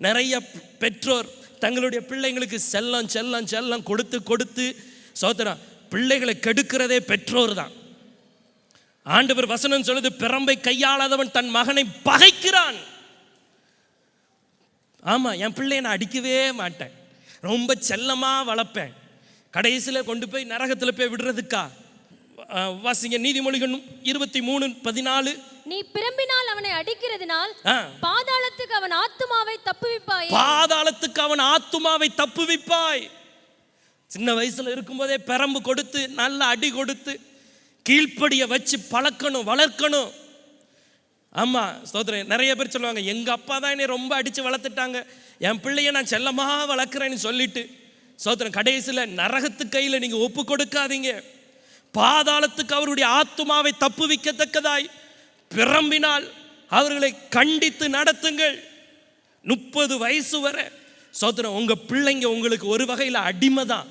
நிறைய பெற்றோர் தங்களுடைய பிள்ளைங்களுக்கு செல்லம் செல்லம் செல்லம் கொடுத்து கொடுத்து சோதரன் பிள்ளைகளை கெடுக்கிறதே பெற்றோர் தான். ஆண்டவர் வசனம் சொல்லுது, பிரம்பை கையாளாதவன் தன் மகனை பகைக்கிறான். ஆமாம், என் பிள்ளையை நான் அடிக்கவே மாட்டேன், ரொம்ப செல்லமாக வளர்ப்பேன், கடைசியில் கொண்டு போய் நரகத்தில் போய் விடுறதுக்கா? வாசிங்க நீதிமொழிகள் 23:14. நீ பிரம்பினால் அவனை அடிக்கிறதுனால் பாதாளத்துக்கு அவன் ஆத்துமாவை தப்புவிப்பாய். பாதாளத்துக்கு அவன் ஆத்துமாவை தப்புவிப்பாய். சின்ன வயசுல இருக்கும்போதே பிரம்பு கொடுத்து நல்ல அடி கொடுத்து கீழ்ப்படிய வச்சு பழக்கணும், வளர்க்கணும். ஆமாம் ஸ்தோத்திரம். நிறைய பேர் சொல்லுவாங்க, எங்கள் அப்பா தான் என்னை ரொம்ப அடித்து வளர்த்துட்டாங்க, என் பிள்ளைய நான் செல்லமாக வளர்க்குறேன்னு சொல்லிட்டு ஸ்தோத்திரம் கடைசியில் நரகத்து கையில் நீங்கள் ஒப்பு கொடுக்காதீங்க. பாதாளத்துக்கு அவருடைய ஆத்துமாவை தப்புவிக்கத்தக்கதாய் பிரம்பினால் அவர்களை கண்டித்து நடத்துங்கள். 30 வயசு வரை ஸ்தோத்திரம் உங்கள் பிள்ளைங்க உங்களுக்கு ஒரு வகையில் அடிமை தான்.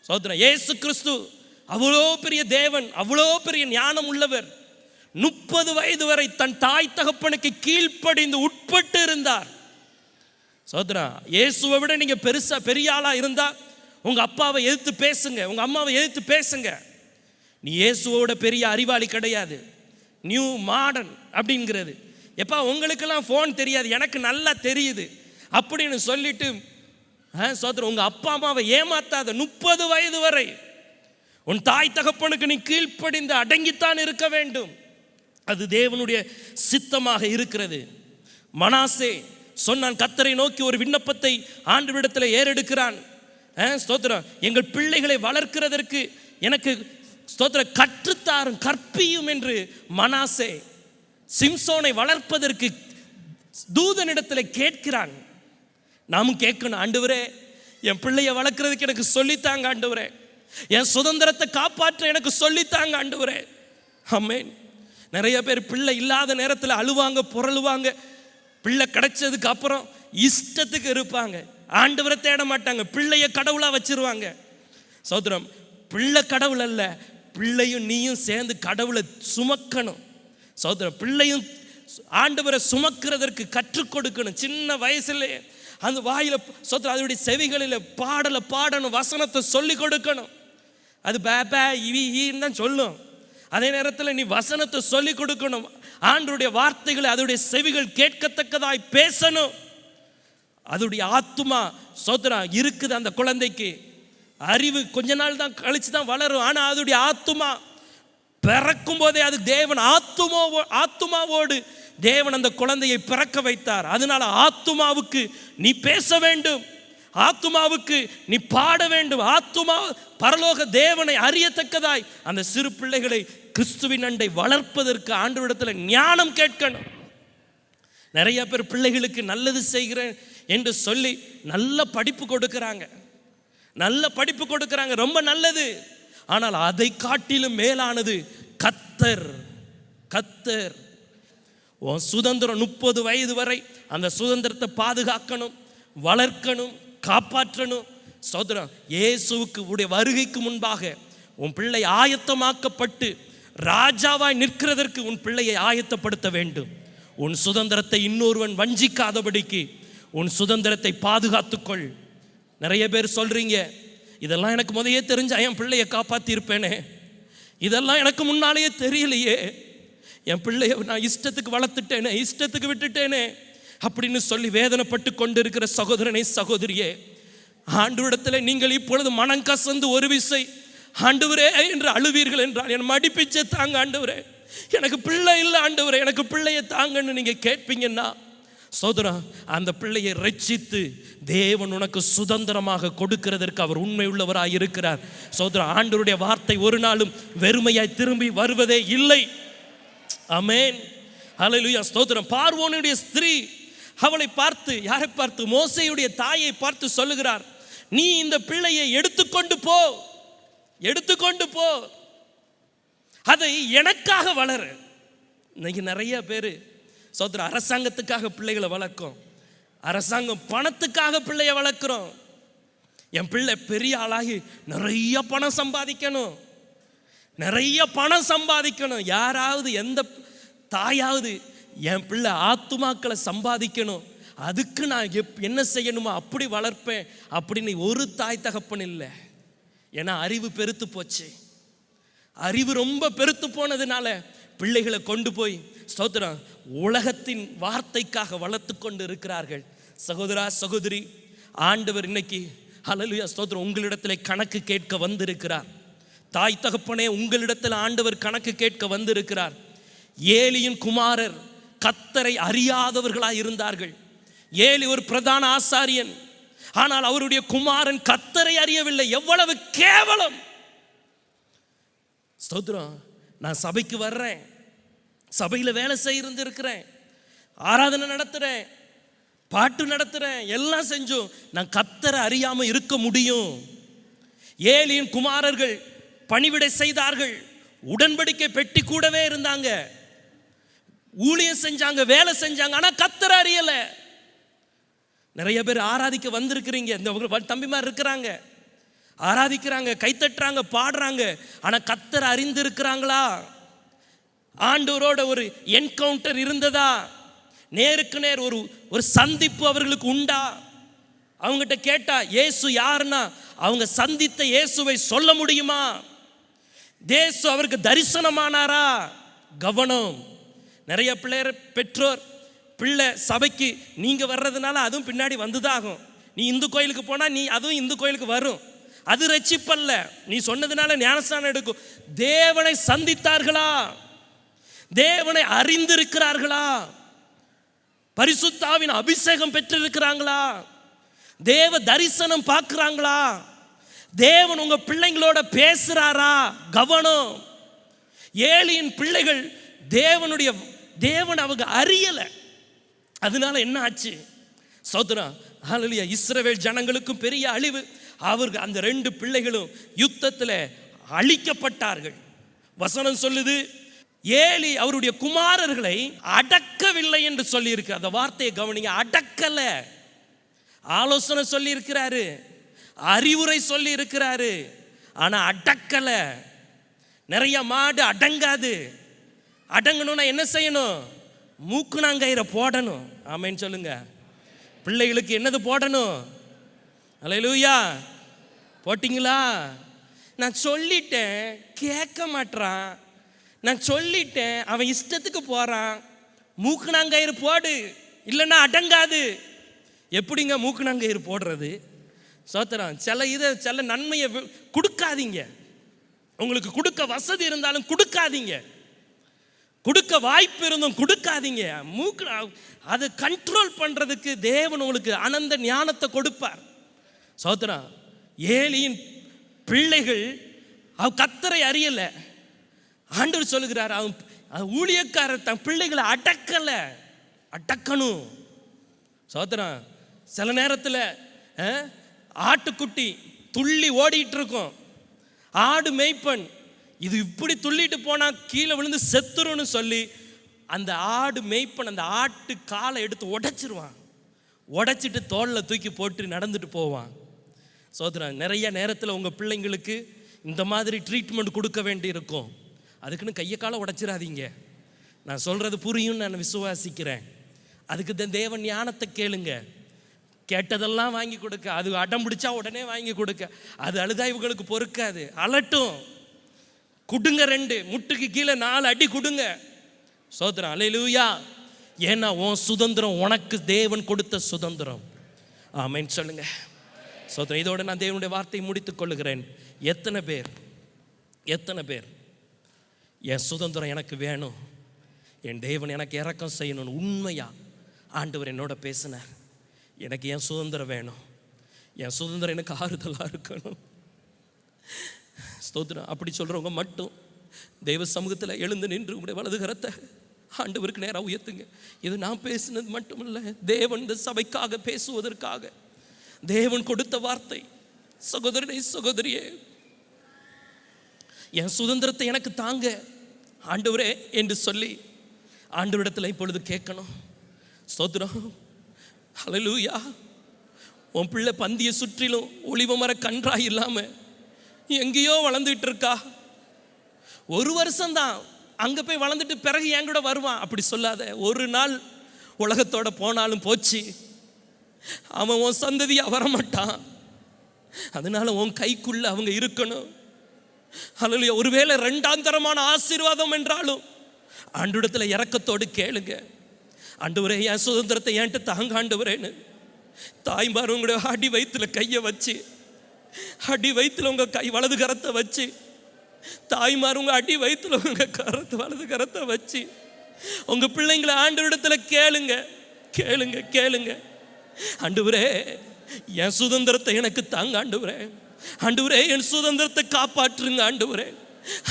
ஸ்தோத்திரம். இயேசு கிறிஸ்து அவ்வளோ பெரிய தேவன், அவ்வளோ பெரிய ஞானம் உள்ளவர், 30 வயது வரை தன் தாய் தகப்பனுக்கு கீழ்ப்படிந்து உட்பட்டு இருந்தார். சோதரா, இயேசுவை விட நீங்க பெரிய ஆளா இருந்தா உங்க அப்பாவை எதிர்த்து பேசுங்க, உங்க அம்மாவை எதிர்த்து பேசுங்க. நீ இயேசுவோட பெரிய அறிவாளி கிடையாது, நியூ மாடர்ன் அப்படிங்கிறது. எப்பா உங்களுக்கெல்லாம் ஃபோன் தெரியாது, எனக்கு நல்லா தெரியுது அப்படின்னு சொல்லிட்டு சோதரா உங்க அப்பா அம்மாவை ஏமாத்தாத. 30 வயது வரை உன் தாய் தகப்பனுக்கு நீ கீழ்ப்படிந்து அடங்கித்தான் இருக்க வேண்டும். அது தேவனுடைய சித்தமாக இருக்கிறது. மனாசே சொன்னான், கர்த்தரை நோக்கி ஒரு விண்ணப்பத்தை ஆண்டவரிடத்தில் ஏறெடுக்கிறான். ஸ்தோத்திரம், எங்கள் பிள்ளைகளை வளர்க்கிறதற்கு எனக்கு ஸ்தோத்திரம் கற்றுத்தாரும் கற்பியும் என்று மனாசே சிம்சோனை வளர்ப்பதற்கு தூதனிடத்தில் கேட்கிறான். நாமும் கேட்கணும், ஆண்டவரே என் பிள்ளைய வளர்க்குறதுக்கு எனக்கு சொல்லித்தாங்க ஆண்டவரே, என் சுதந்திரத்தை காப்பாற்ற எனக்கு சொல்லித்தாங்க ஆண்டவரே. ஆமென். நிறைய பேர் பிள்ளை இல்லாத நேரத்தில் அழுவாங்க, புரளுவாங்க. பிள்ளை கிடைச்சதுக்கு அப்புறம் இஷ்டத்துக்கு இருப்பாங்க, ஆண்டவரை தேட மாட்டாங்க, பிள்ளைய கடவுளாக வச்சிருவாங்க. சோதரம், பிள்ளை கடவுள் அல்ல, பிள்ளையும் நீயும் சேர்ந்து கடவுளை சுமக்கணும். சோதரம், பிள்ளையும் ஆண்டவரை சுமக்கிறதற்கு கற்றுக் கொடுக்கணும். சின்ன வயசுலேயே அந்த வாயில சோதரம் அதனுடைய செவிகளில் பாடலை பாடணும், வசனத்தை சொல்லி கொடுக்கணும். அது பேபா இவி ஈன்னு தான் சொல்லும். அதே நேரத்தில் நீ வசனத்தை சொல்லி கொடுக்கணும். ஆண்டவருடைய வார்த்தைகளை அதோடைய செவிகள் கேட்கத்தக்கதாய் பேசணும். அதோடைய ஆத்துமா சோதரம் இருக்குது அந்த குழந்தைக்கு. அறிவு கொஞ்ச நாள் தான் கழிச்சு தான் வளரும். ஆனால் அதோடைய ஆத்துமா பிறக்கும் போதே அது தேவன் ஆத்துமாவோடு தேவன் அந்த குழந்தையை பிறக்க வைத்தார். அதனால ஆத்துமாவுக்கு நீ பேச வேண்டும், ஆத்துமாவுக்கு நீ பாட வேண்டும். ஆத்துமா பரலோக தேவனை அறியத்தக்கதாய் அந்த சிறு பிள்ளைகளை கிறிஸ்துவின் அண்டை வளர்ப்பதற்கு ஆண்டவரிடத்தில் ஞானம் கேட்கணும். நிறைய பேர் பிள்ளைகளுக்கு நல்லது செய்கிறேன் என்று சொல்லி நல்ல படிப்பு கொடுக்குறாங்க, நல்ல படிப்பு கொடுக்குறாங்க, ரொம்ப நல்லது. ஆனால் அதை காட்டிலும் மேலானது கர்த்தர். கர்த்தர் உன் சுதந்திரம் 30 வயது வரை அந்த சுதந்திரத்தை பாதுகாக்கணும், வளர்க்கணும், காப்பாற்றணும். சோதரம், இயேசுவுக்கு உடைய வருகைக்கு முன்பாக உன் பிள்ளை ஆயத்தமாக்கப்பட்டு ராஜாவாய் நிற்கிறதற்கு உன் பிள்ளையை ஆயத்தப்படுத்த வேண்டும். உன் சுதந்திரத்தை இன்னொருவன் வஞ்சிக்காதபடிக்கு உன் சுதந்திரத்தை பாதுகாத்துக்கொள். நிறைய பேர் சொல்றீங்க, இதெல்லாம் எனக்கு முதலே தெரிஞ்சா என் பிள்ளையை காப்பாற்றி இருப்பேனே, இதெல்லாம் எனக்கு முன்னாலேயே தெரியலையே, என் பிள்ளைய நான் இஷ்டத்துக்கு வளர்த்துட்டேனே, இஷ்டத்துக்கு விட்டுட்டேனே அப்படின்னு சொல்லி வேதனைப்பட்டு கொண்டு இருக்கிற சகோதரனை சகோதரியே, ஆண்டவரிடத்தில் நீங்கள் இப்பொழுது மனம் கசந்து ஒரு விசை ஆண்டவரே என்று அழுவீர்கள் என்றால் என் மடிப்பிச்சை தாங்க ஆண்டவரே, எனக்கு பிள்ளை இல்லை ஆண்டவரே, எனக்கு பிள்ளையை தாங்கன்னு நீங்க கேட்பீங்கன்னா சோதரா, அந்த பிள்ளையை ரட்சித்து தேவன் உனக்கு சுதந்திரமாக கொடுக்கிறதற்கு அவர் உண்மை உள்ளவராய் இருக்கிறார். சோதரா, ஆண்டவருடைய வார்த்தை ஒரு நாளும் வெறுமையாய் திரும்பி வருவதே இல்லை. ஆமென், ஹல்லேலூயா, ஸ்தோத்திரம். பார்வோனுடைய ஸ்திரீ அவளை பார்த்து, யாரை பார்த்து? மோசேயுடைய தாயை பார்த்து சொல்லுகிறார், நீ இந்த பிள்ளையை எடுத்துக்கொண்டு போ, எடுத்துக்கொண்டு போ, அதை எனக்காக வளர. இன்னைக்கு நிறைய பேர் சோதர அரசாங்கத்துக்காக பிள்ளைகளை வளர்க்கும், அரசாங்கம் பணத்துக்காக பிள்ளைய வளர்க்குறோம். என் பிள்ளை பெரிய ஆளாகி நிறைய பணம் சம்பாதிக்கணும், நிறைய பணம் சம்பாதிக்கணும். யாராவது எந்த தாயாவது என் பிள்ளை ஆத்துமாக்களை சம்பாதிக்கணும், அதுக்கு நான் என்ன செய்யணுமோ அப்படி வளர்ப்பேன் அப்படின்னு ஒரு தாய் தகப்பன் இல்லை. ஏன்னா அறிவு பெருத்து போச்சு. அறிவு ரொம்ப பெருத்து போனதுனால பிள்ளைகளை கொண்டு போய் ஸ்தோத்திரம் உலகத்தின் வார்த்தைக்காக வளர்த்து கொண்டு இருக்கிறார்கள். சகோதரா சகோதரி, ஆண்டவர் இன்னைக்கு ஹல்லேலூயா ஸ்தோத்திரம் உங்களிடத்தில் கணக்கு கேட்க வந்திருக்கிறார். தாய் தகப்பனே, உங்களிடத்தில் ஆண்டவர் கணக்கு கேட்க வந்திருக்கிறார். ஏலியின் குமாரர் கர்த்தரை அறியாதவர்களாய் இருந்தார்கள். ஏலி ஒரு பிரதான ஆசாரியன், ஆனால் அவருடைய குமாரன் கர்த்தரை அறியவில்லை. எவ்வளவு கேவலம்! ஸ்தோத்திரம். நான் சபைக்கு வர்றேன், சபையில் வேலை செய்யிருந்திருக்கிறேன், ஆராதனை நடத்துகிறேன், பாட்டு நடத்துகிறேன், எல்லாம் செஞ்சோம், நான் கர்த்தரை அறியாமல் இருக்க முடியும்? ஏலியின் குமாரர்கள் பணிவிடை செய்தார்கள், உடன்படிக்கை பெட்டி கூடவே இருந்தாங்க, ஊழியம் செஞ்சாங்க, வேலை செஞ்சாங்க, ஆனால் கர்த்தரை அறியலை. நிறைய பேர் ஆராதிக்க வந்திருக்கிறீங்க, இந்த தம்பிமார் இருக்கிறாங்க, ஆராதிக்கிறாங்க, கைத்தட்டுறாங்க, பாடுறாங்க, ஆனால் கர்த்தரை அறிந்திருக்கிறாங்களா? ஆண்டவரோட ஒரு என்கவுண்டர் இருந்ததா? நேருக்கு நேர் ஒரு சந்திப்பு அவர்களுக்கு உண்டா? அவங்ககிட்ட கேட்டா இயேசு யாருன்னா அவங்க சந்தித்த இயேசுவை சொல்ல முடியுமா? இயேசு அவருக்கு தரிசனமானாரா? கவனம். நிறைய பிள்ளையர் பெற்றோர் பிள்ளை சபைக்கு நீங்க வர்றதுனால அதுவும் பின்னாடி வந்துதாகும். நீ இந்து கோயிலுக்கு போனா நீ அதுவும் இந்து கோயிலுக்கு வரும், அது ரட்சிப்பல்ல. நீ சொன்னதுனால ஞானஸ்நானம் எடுக்கும். தேவனை சந்தித்தார்களா? தேவனை அறிந்திருக்கிறார்களா? பரிசுத்தாவின் அபிஷேகம் பெற்றிருக்கிறாங்களா? தேவ தரிசனம் பார்க்கிறாங்களா? தேவன் உங்க பிள்ளைங்களோட பேசுறாரா? கவனம். ஏலியின் பிள்ளைகள் தேவன் அவங்க அறியல. அதனால என்ன ஆச்சு? சோதரா, ஹல்லேலூயா. இஸ்ரவேல் ஜனங்களுக்கும் பெரிய அழிவு. அவர்கள் அந்த 2 பிள்ளைகளும் யுத்தத்தில் அழிக்கப்பட்டார்கள். வசனம் சொல்லுது, ஏலி அவருடைய குமாரர்களை அடக்கவில்லை என்று சொல்லி இருக்கு. அந்த வார்த்தையை கவனிங்க, அடக்கல. ஆலோசனை சொல்லி இருக்கிறாரு, அறிவுரை சொல்லி இருக்கிறாரு, ஆனா அடக்கல. நிறைய மாடு அடங்காது. அடங்கணும்னா என்ன செய்யணும்? மூக்குனாங்கயிறை போடணும். ஆமேன்னு சொல்லுங்க. பிள்ளைகளுக்கு என்னது போடணும்? அல்லேலூயா. போட்டிங்களா? நான் சொல்லிட்டேன், கேட்க மாட்டான். நான் சொல்லிட்டேன், அவன் இஷ்டத்துக்கு போறான். மூக்குனாங்கயிறு போடு, இல்லைன்னா அடங்காது. எப்படிங்க மூக்குனாங்கயிறு போடுறது? சோத்திரம். சில நன்மையை கொடுக்காதீங்க. உங்களுக்கு கொடுக்க வசதி இருந்தாலும் கொடுக்காதீங்க. கொடுக்க வாய்ப்பு இருந்தும் கொடுக்காதீங்க. மூக்கு அதை கண்ட்ரோல் பண்றதுக்கு தேவன் உங்களுக்கு அனந்த ஞானத்தை கொடுப்பார். சோத்திரம். ஏலியின் பிள்ளைகள் கர்த்தரை அறியல. ஆண்டவர் சொல்லுகிறார், அவன் ஊழியக்காரர் தன் பிள்ளைகளை அடக்கல. அடக்கணும். சோத்திரம். சில நேரத்தில் ஆட்டுக்குட்டி துள்ளி ஓடிட்டு இருக்கும். ஆடு மேய்ப்பன் இது இப்படி துள்ளிட்டு போனா கீழே விழுந்து செத்துருன்னு சொல்லி அந்த ஆடு மேய்ப்பன் அந்த ஆட்டு காலை எடுத்து உடைச்சிருவான். உடைச்சிட்டு தோளில் தூக்கி போட்டு நடந்துட்டு போவான். சோதரன். நிறைய நேரத்தில் உங்கள் பிள்ளைங்களுக்கு இந்த மாதிரி ட்ரீட்மெண்ட் கொடுக்க வேண்டி இருக்கும். அதுக்குன்னு கையை காலை உடைச்சிடாதீங்க. நான் சொல்கிறது புரியும், நான் விசுவாசிக்கிறேன். அதுக்கு தான் தேவன் ஞானத்தை கேளுங்க. கேட்டதெல்லாம் வாங்கி கொடுக்க. அது அடம் பிடிச்சா உடனே வாங்கி கொடுக்க. அது அழுதா இவங்களுக்கு பொறுக்காது. அலட்டும். குடுங்க. 2 முட்டுக்கு கீழே 4 அடி கொடுங்க. சோதரம். அல்லேலூயா. ஏன்னா உன் சுதந்திரம் உனக்கு தேவன் கொடுத்த சுதந்திரம். ஆமென் சொல்லுங்க. சோதரம். இதோட நான் தேவனுடைய வார்த்தையை முடித்துக் கொள்ளுகிறேன். எத்தனை பேர் என் சுதந்திரம் எனக்கு வேணும், என் தேவன் எனக்கு இரக்கம் செய்யணும்னு உண்மையா ஆண்டவர் என்னோட பேசினார். எனக்கு என் சுதந்திரம் வேணும், என் சுதந்திரம் எனக்கு ஆறுதலாக இருக்கணும். ஸ்தோத்திரம். அப்படி சொல்கிறவங்க மட்டும் தெய்வ சமூகத்தில் எழுந்து நின்று உங்களுடைய வலது கரத்தை ஆண்டவருக்கு நேராக உயர்த்துங்க. இது நான் பேசினது மட்டுமில்லை, தேவன் இந்த சபைக்காக பேசுவதற்காக தேவன் கொடுத்த வார்த்தை. சகோதரனே சகோதரியே, என் சுதந்திரத்தை எனக்கு தாங்க ஆண்டவரே என்று சொல்லி ஆண்டவரிடத்தில் இப்பொழுது கேட்கணும். ஸ்தோத்திரம். ஹல்லேலூயா. உன் பிள்ளை பந்திய சுற்றிலும் ஒளிவ மர கன்றாய் இல்லாம எங்கேயோ வளர்ந்துட்டு இருக்கா. 1 வருஷம்தான் அங்கே போய் வளர்ந்துட்டு பிறகு என் கூட வருவான் அப்படி சொல்லாத. ஒரு நாள் உலகத்தோட போனாலும் போச்சு, அவன் உன் சந்ததியாக வரமாட்டான். அதனால உன் கைக்குள்ள அவங்க இருக்கணும். ஹல்லேலூயா. ஒருவேளை 2ஆம் தரமான ஆசீர்வாதம் என்றாலும் ஆண்டவரிடத்தில் இரக்கத்தோடு கேளுங்க. ஆண்டவரே என் சுதந்திரத்தை என்கிட்ட தாங்க ஆண்டவரேன்னு. தாய்மார் உங்களுடைய அடி வயிற்றுல கையை வச்சு, அடி வயிற்றுல உங்கள் கை வலது கரத்தை வச்சு, தாய்மார் உங்கள் அடி வயிற்றுல உங்கள் வலது கரத்தை வச்சு உங்கள் பிள்ளைங்களை ஆண்டவரிடத்தில் கேளுங்க. கேளுங்க கேளுங்க. ஆண்டவரே என் சுதந்திரத்தை எனக்கு தாங்க ஆண்டவரே. ஆண்டவரே என் சுதந்திரத்தை காப்பாற்றுங்க ஆண்டவரே.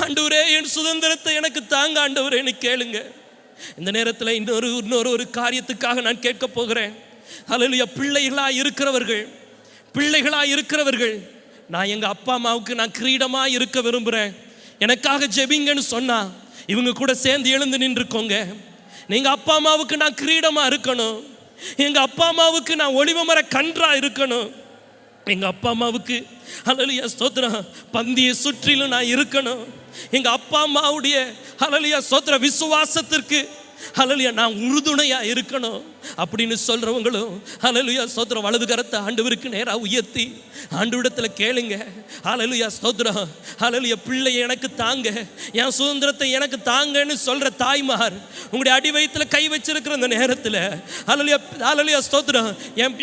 ஆண்டவரே என் சுதந்திரத்தை எனக்கு தாங்க ஆண்டவரேன்னு கேளுங்க. இந்த நேரத்தில் இன்னொரு காரியத்துக்காக நான் கேட்க போகிறேன். ஹல்லேலூயா. பிள்ளைகளா இருக்கிறவர்கள் நான் எங்கள் அப்பா அம்மாவுக்கு நான் கிரீடமாக இருக்க விரும்புகிறேன், எனக்காக ஜெபிங்கன்னு சொன்னா இவங்க கூட சேர்ந்து எழுந்து நின்றுக்கோங்க. நீங்கள் அப்பா அம்மாவுக்கு நான் கிரீடமாக இருக்கணும், எங்கள் அப்பா அம்மாவுக்கு நான் ஒளிவ மர கன்றா இருக்கணும், எங்கள் அப்பா அம்மாவுக்கு ஹல்லேலூயா ஸ்தோத்திரம் பந்தியை சுற்றிலும் நான் இருக்கணும், எங்கள் அப்பா அம்மாவுடைய ஹல்லேலூயா ஸ்தோத்திர விசுவாசத்திற்கு ஹல்லேலூயா நான் உறுதுணையாக இருக்கணும் அப்படின்னு சொல்கிறவங்களும் ஹல்லேலூயா ஸ்தோத்திரம் வலது கரத்தை ஆண்டவருக்கு நேராக உயர்த்தி ஆண்டவரிடத்தில் கேளுங்க. ஹல்லேலூயா ஸ்தோத்திரம். ஹல்லேலூயா. பிள்ளையை எனக்கு தாங்க, என் சுதந்திரத்தை எனக்கு தாங்கன்னு சொல்கிற தாய்மார் உங்களுடைய அடி வயிற்றில் கை வச்சிருக்கிற அந்த நேரத்தில் ஹல்லேலூயா ஹல்லேலூயா ஸ்தோத்திரம்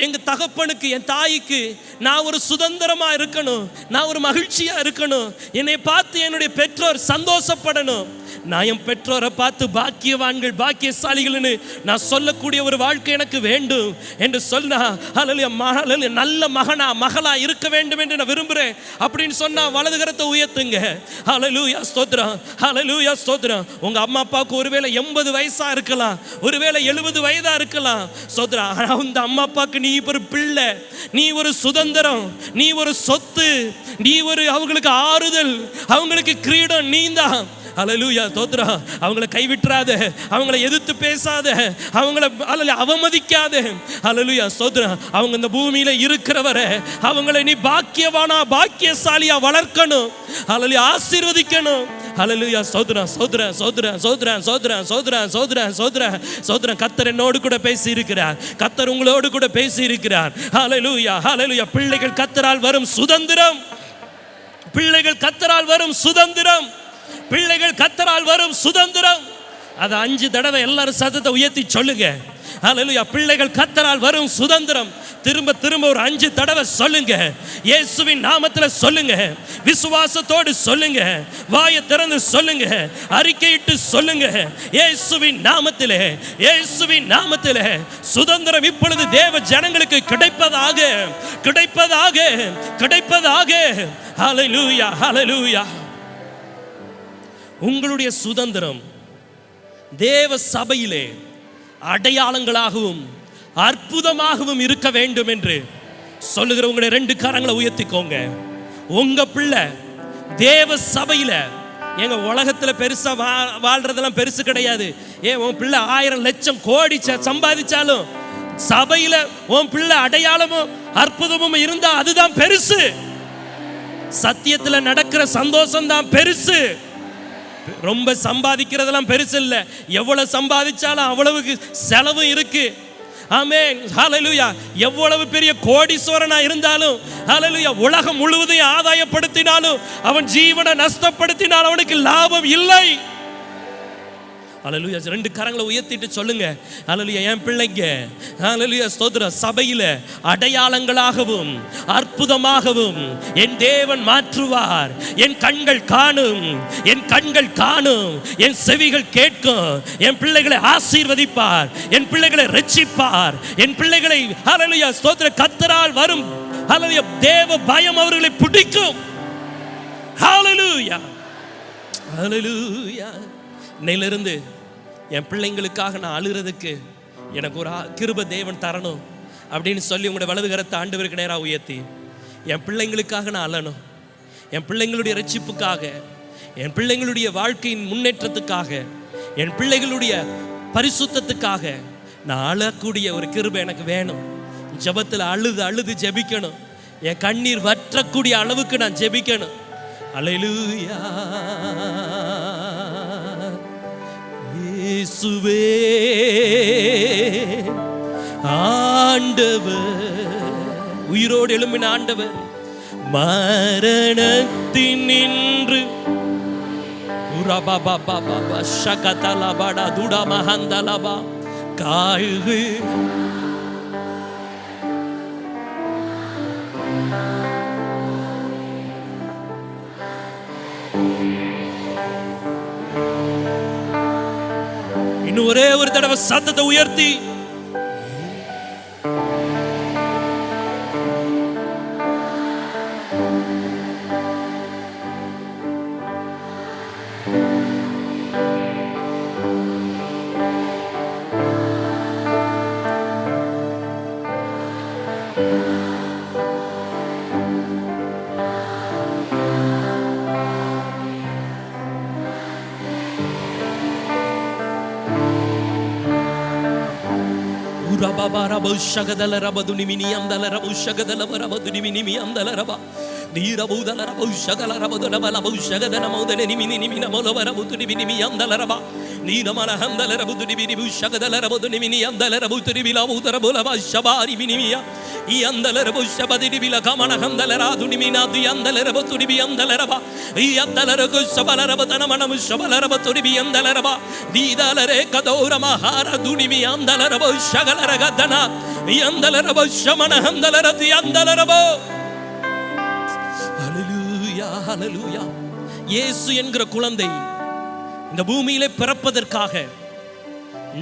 எங்கள் தகப்பனுக்கு என் தாய்க்கு நான் ஒரு சுதந்திரமாக இருக்கணும், நான் ஒரு மகிழ்ச்சியாக இருக்கணும், என்னை பார்த்து என்னுடைய பெற்றோர் சந்தோஷப்படணும், நான் என் பெற்றோரை பார்த்து பாக்கியவான்கள் பாக்கியசாலிகள்னு நான் சொல்லக்கூடிய ஒரு வாழ்க்கை எனக்கு வேண்டும் என்று சொன்னா, ஹல்லேலூயா, நல்ல மகனா மகளா இருக்க வேண்டும் என்று நான் விரும்புகிறேன் அப்படின்னு சொன்னா வலது கரத்தை உயர்த்துங்க. ஹல்லேலூயா ஸ்தோத்திரம், ஹல்லேலூயா ஸ்தோத்திரம். உங்க அம்மா அப்பாவுக்கு ஒருவேளை 80 வயசா இருக்கலாம், ஒருவேளை 70 வயதா இருக்கலாம். ஸ்தோத்திரம். அந்த அம்மா அப்பாவுக்கு நீ ஒரு பிள்ளை, நீ ஒரு சுதந்திரம், நீ ஒரு சொத்து, நீ ஒரு அவங்களுக்கு ஆறுதல், அவங்களுக்கு கிரீடம் நீதான். ஹல்லேலூயா ஸ்தோத்திரம். அவங்கள கைவிட்டுறாத, அவங்கள எதிர்த்து பேசாத, அவங்கள அவமதிக்காத. ஹல்லேலூயா ஸ்தோத்திரம். அவங்க இந்த பூமியில இருக்கிறவரை அவங்களை நீ பாக்கியவானா பாக்கியசாலியா வளர்க்கணும். ஹல்லேலூயா, ஆசீர்வதிக்கணும். ஹல்லேலூயா ஸ்தோத்திரம், ஸ்தோத்திரம், ஸ்தோத்திரம், ஸ்தோத்திரம், ஸ்தோத்திரம், ஸ்தோத்திரம், ஸ்தோத்திரம், ஸ்தோத்திரம், ஸ்தோத்திரம். கர்த்தர் என்னோடு கூட பேசி இருக்கிறார், கர்த்தர் உங்களோடு கூட பேசி இருக்கிறார். ஹல்லேலூயா, ஹல்லேலூயா. பிள்ளைகள் கர்த்தரால் வரும் சுதந்திரம், பிள்ளைகள் கர்த்தரால் வரும் சுதந்திரம், பிள்ளைகள் கர்த்தரால் வரும் சுதந்திரம். அது 5 தடவை எல்லாரும் சத்தத்தை உயர்த்தி சொல்லுங்க. ஹல்லேலூயா. பிள்ளைகள் கர்த்தரால் வரும் சுதந்திரம். திரும்ப திரும்ப ஒரு 5 தடவை சொல்லுங்க. இயேசுவின் நாமத்தில் சொல்லுங்க, விசுவாசத்தோடு சொல்லுங்க, வாயை திறந்து சொல்லுங்க, அறிக்கையிட்டு சொல்லுங்க. இயேசுவின் நாமத்திலே, இயேசுவின் நாமத்திலே சுதந்திரம் இப்பொழுது தேவ ஜனங்களுக்கு கிடைப்பதாக, கிடைப்பதாக, கிடைப்பதாக. ஹல்லேலூயா, ஹல்லேலூயா. உங்களுடைய சுதந்திரம் தேவ சபையிலே அடையாளங்களாகவும் அற்புதமாகவும் இருக்க வேண்டும் என்று சொல்லுகிற உங்களுடைய 2 கரங்களை உயர்த்திக்கோங்க. உங்க பிள்ளை தேவ சபையில, எங்க உலகத்துல பெருசா வாழ்றதெல்லாம் பெருசு கிடையாது. உன் பிள்ளை 1000 லட்சம் கோடி சம்பாதிச்சாலும் சபையில உன் பிள்ளை அடையாளமும் அற்புதமும் இருந்தா அதுதான் பெருசு. சத்தியத்துல நடக்கிற சந்தோஷம் தான் பெருசு. ரொம்ப சம்பாதிக்கிறதெல்லாம் பெருசு இல்லை. எவ்வளவு சம்பாதிச்சாலும் அவ்வளவுக்கு செலவு இருக்கு. ஆமென், ஹல்லேலூயா. எவ்வளவு பெரிய கோடீஸ்வரனா இருந்தாலும், ஹல்லேலூயா, உலகம் முழுவதையும் ஆதாயப்படுத்தினாலும் அவன் ஜீவனை நஷ்டப்படுத்தினால் அவனுக்கு லாபம் இல்லை. ஹல்லேலூயா. 2 கரங்களை உயர்த்திட்டு சொல்லுங்க. ஹல்லேலூயா. என் பிள்ளைங்க, ஹல்லேலூயா ஸ்தோத்திரம், சபையில அடையாளங்களாகவும் அற்புதமாகவும் என் தேவன் மாற்றுவார். என் கண்கள் காணும், என் கண்கள் காணும், என் செவிகள் கேட்கும். என் பிள்ளைகளை ஆசீர்வதிப்பார், என் பிள்ளைகளை ரட்சிப்பார், என் பிள்ளைகளை ஹல்லேலூயா ஸ்தோத்திரம் கர்த்தரால் வரும் ஹல்லேலூயா தேவ பயம் அவர்களை பிடிக்கும். ஹல்லேலூயா, ஹல்லேலூயா. இன்னையிலிருந்து என் பிள்ளைங்களுக்காக நான் அழுகிறதுக்கு எனக்கு ஒரு கிருபை தேவன் தரணும் அப்படின்னு சொல்லி உங்களுடைய வலது கரத்தை ஆண்டவருக்கு நேராக உயர்த்தி, என் பிள்ளைங்களுக்காக நான் அழணும், என் பிள்ளைங்களுடைய ரட்சிப்புக்காக, என் பிள்ளைங்களுடைய வாழ்க்கையின் முன்னேற்றத்துக்காக, என் பிள்ளைகளுடைய பரிசுத்தத்துக்காக நான் அழக்கூடிய ஒரு கிருபை எனக்கு வேணும். ஜெபத்தில் அழுது அழுது ஜெபிக்கணும். என் கண்ணீர் வற்றக்கூடிய அளவுக்கு நான் ஜெபிக்கணும். அல்லேலூயா. இயேசுவே ஆண்டவர், உயிரோடு எழும்பின ஆண்டவர், மரணத்தின் நின்று கால்கள் இன்னும் ஒரே ஒரு தடவை சத்தத்தை உயர்த்தி Shagadala Rabadunimini and the Rabu Shagadala Rabadunimini and the Raba. The Rabudala Rabu Shagala Rabudalabu Shagadana than any Minimina Molavarabutunimini and the Raba. Nina Manahanda Rabudunibu Shagadala Rabudunimini and the Rabutibila Utarabula Shabari Minimia. And the Rabu Shabadibila Kamana Handala Dunimina, the Andala Rabuturibi and the Raba. Yatalago Sabala Rabatana Shabala Rabaturibi and the Raba. The Dalare Kadora Mahara Dunimi and the Rabo Shagala Yandalarabo Shamana Handalarati Yandalarabo. Hallelujah, hallelujah. Yesu என்கிற குழந்தை இந்த பூமியிலே பிறப்பதற்காக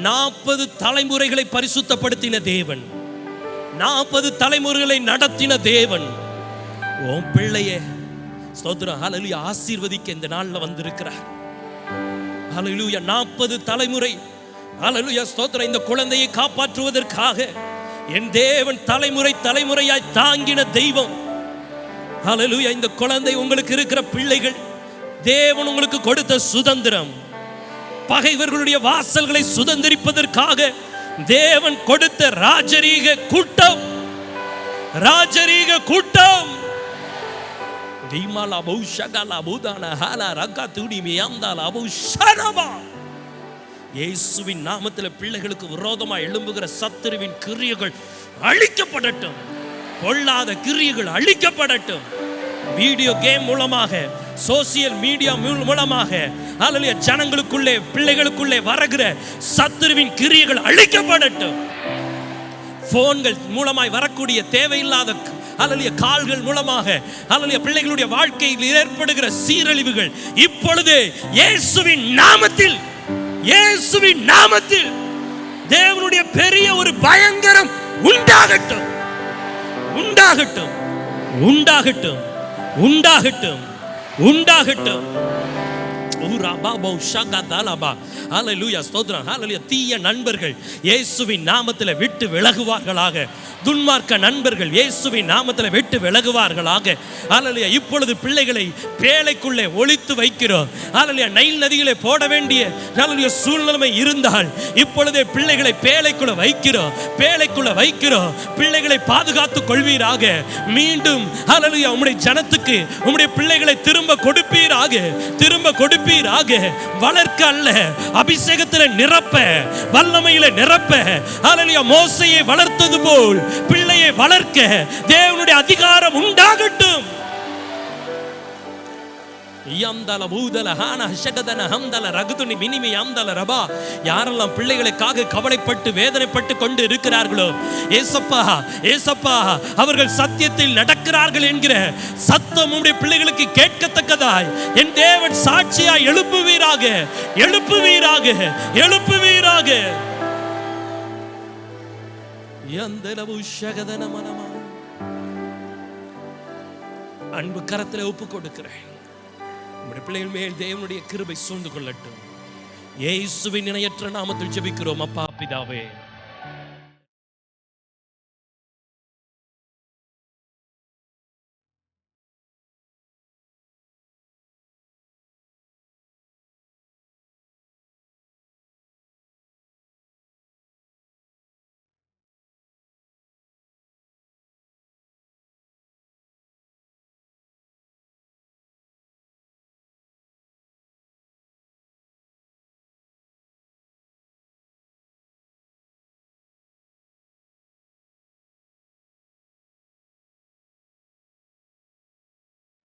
40 தலைமுறைகளை பரிசுத்தப்படுத்தின தேவன், 40 தலைமுறைகளை நடத்தின தேவன் உன் பிள்ளையே ஸ்தோத்திரம் ஹல்லேலூயா ஆசீர்வதிக்க இந்த நாள்ல வந்திருக்கிறார். ஹல்லேலூயா 40 தலைமுறை ஹல்லேலூயா ஸ்தோத்திரம் இந்த குழந்தையை காப்பாற்றுவதற்காக என் தேவன் தலைமுறை தலைமுறையாய் தாங்கின தெய்வம். ஹல்லேலூயா இந்த குழந்தை உங்களுக்கு இருக்கிற பிள்ளைகள், தேவன் உங்களுக்கு கொடுத்த சுதந்திரம், பகைவர்களுடைய வாசல்களை சுதந்திரிப்பதற்காக தேவன் கொடுத்த ராஜரீக கூட்டம், ராஜரீக கூட்டம். தீமாலா பௌஷகலா பூதான ஹாலா ரக்கா துடி மியாம்தாலா பௌஷரபா. இயேசுவின் நாமத்தில் பிள்ளைகளுக்கு விரோதமாக எழும்புகிற சத்துருவின் கிரியைகள் அழிக்கப்படட்டும், பொல்லாத கிரியைகள் அழிக்கப்படட்டும். வீடியோ கேம் மூலமாக, சோசியல் மீடியா மூலமாக ஹல்லேலூயா ஜனங்களுக்குள்ளே பிள்ளைகளுக்குள்ளே வருகிற சத்துருவின் கிரியைகள் அழிக்கப்படட்டும். போன்கள் மூலமாய் வரக்கூடிய தேவையில்லாத ஹல்லேலூயா கால்கள் மூலமாக ஹல்லேலூயா பிள்ளைகளுடைய வாழ்க்கையில் ஏற்படுகிற சீரழிவுகள் இப்பொழுது இயேசுவின் நாமத்தில், இயேசுவின் நாமத்தில் தேவனுடைய பெரிய ஒரு பயங்கரம் உண்டாகட்டும், உண்டாகட்டும், உண்டாகட்டும், உண்டாகட்டும், உண்டாகட்டும். தீய நண்பர்கள் இயேசுவின் நாமத்தில் விட்டு விலகுவார்களாக, துன்மார்க்க நண்பர்கள் இயேசுவின் நாமத்தில் விட்டு விலகுவார்களாக. ஹல்லேலூயா இப்பொழுது பிள்ளைகளை பேழைக்குள்ளே ஒளித்து வைக்கிறோம். ஹல்லேலூயா நைல் நதியிலே போட வேண்டிய ஹல்லேலூயா சூழ்நிலை இருந்தால் இப்பொழுதே பிள்ளைகளை பேழைக்குள்ள வைக்கிறோம், பேழைக்குள்ள வைக்கிறோம். பிள்ளைகளை பாதுகாத்துக் கொள்வீராக. மீண்டும் ஹல்லேலூயா உம்முடைய ஜனத்துக்கு உம்முடைய பிள்ளைகளை திரும்ப கொடுப்பீராக, திரும்ப கொடுப்பீராக. வளர்க்க அல்ல, அபிஷேகத்தில் நிரப்ப, வல்லமையில நிரப்ப. ஹல்லேலூயா மோசேயை வளர்த்தது போல் பிள்ளையை வளர்க்க தேவனுடைய அதிகாரம் உண்டாகட்டும். யாரெல்லாம் பிள்ளைகளுக்காக கவலைப்பட்டு வேதனைப்பட்டு கொண்டு இருக்கிறார்களோ, ஏசப்பா ஏசப்பா அவர்கள் சத்தியத்தில் நடக்கிறார்கள் என்கிற சத்தம் உம்முடைய பிள்ளைகளுக்கு கேட்கத்தக்கதாய் என் தேவன் சாட்சியாய் எழுப்புவீராக, எழுப்புவீராக, எழுப்புவீராக. அன்பு கரத்தில் ஒப்பு கொடுக்கிறேன். உம்முடைய பிள்ளைகள் மேல் தேவனுடைய கிருபை சூழ்ந்து கொள்ளட்டும். இயேசுவின் இணையற்ற நாமத்தில் ஜெபிக்கிறோம் அப்பா பிதாவே.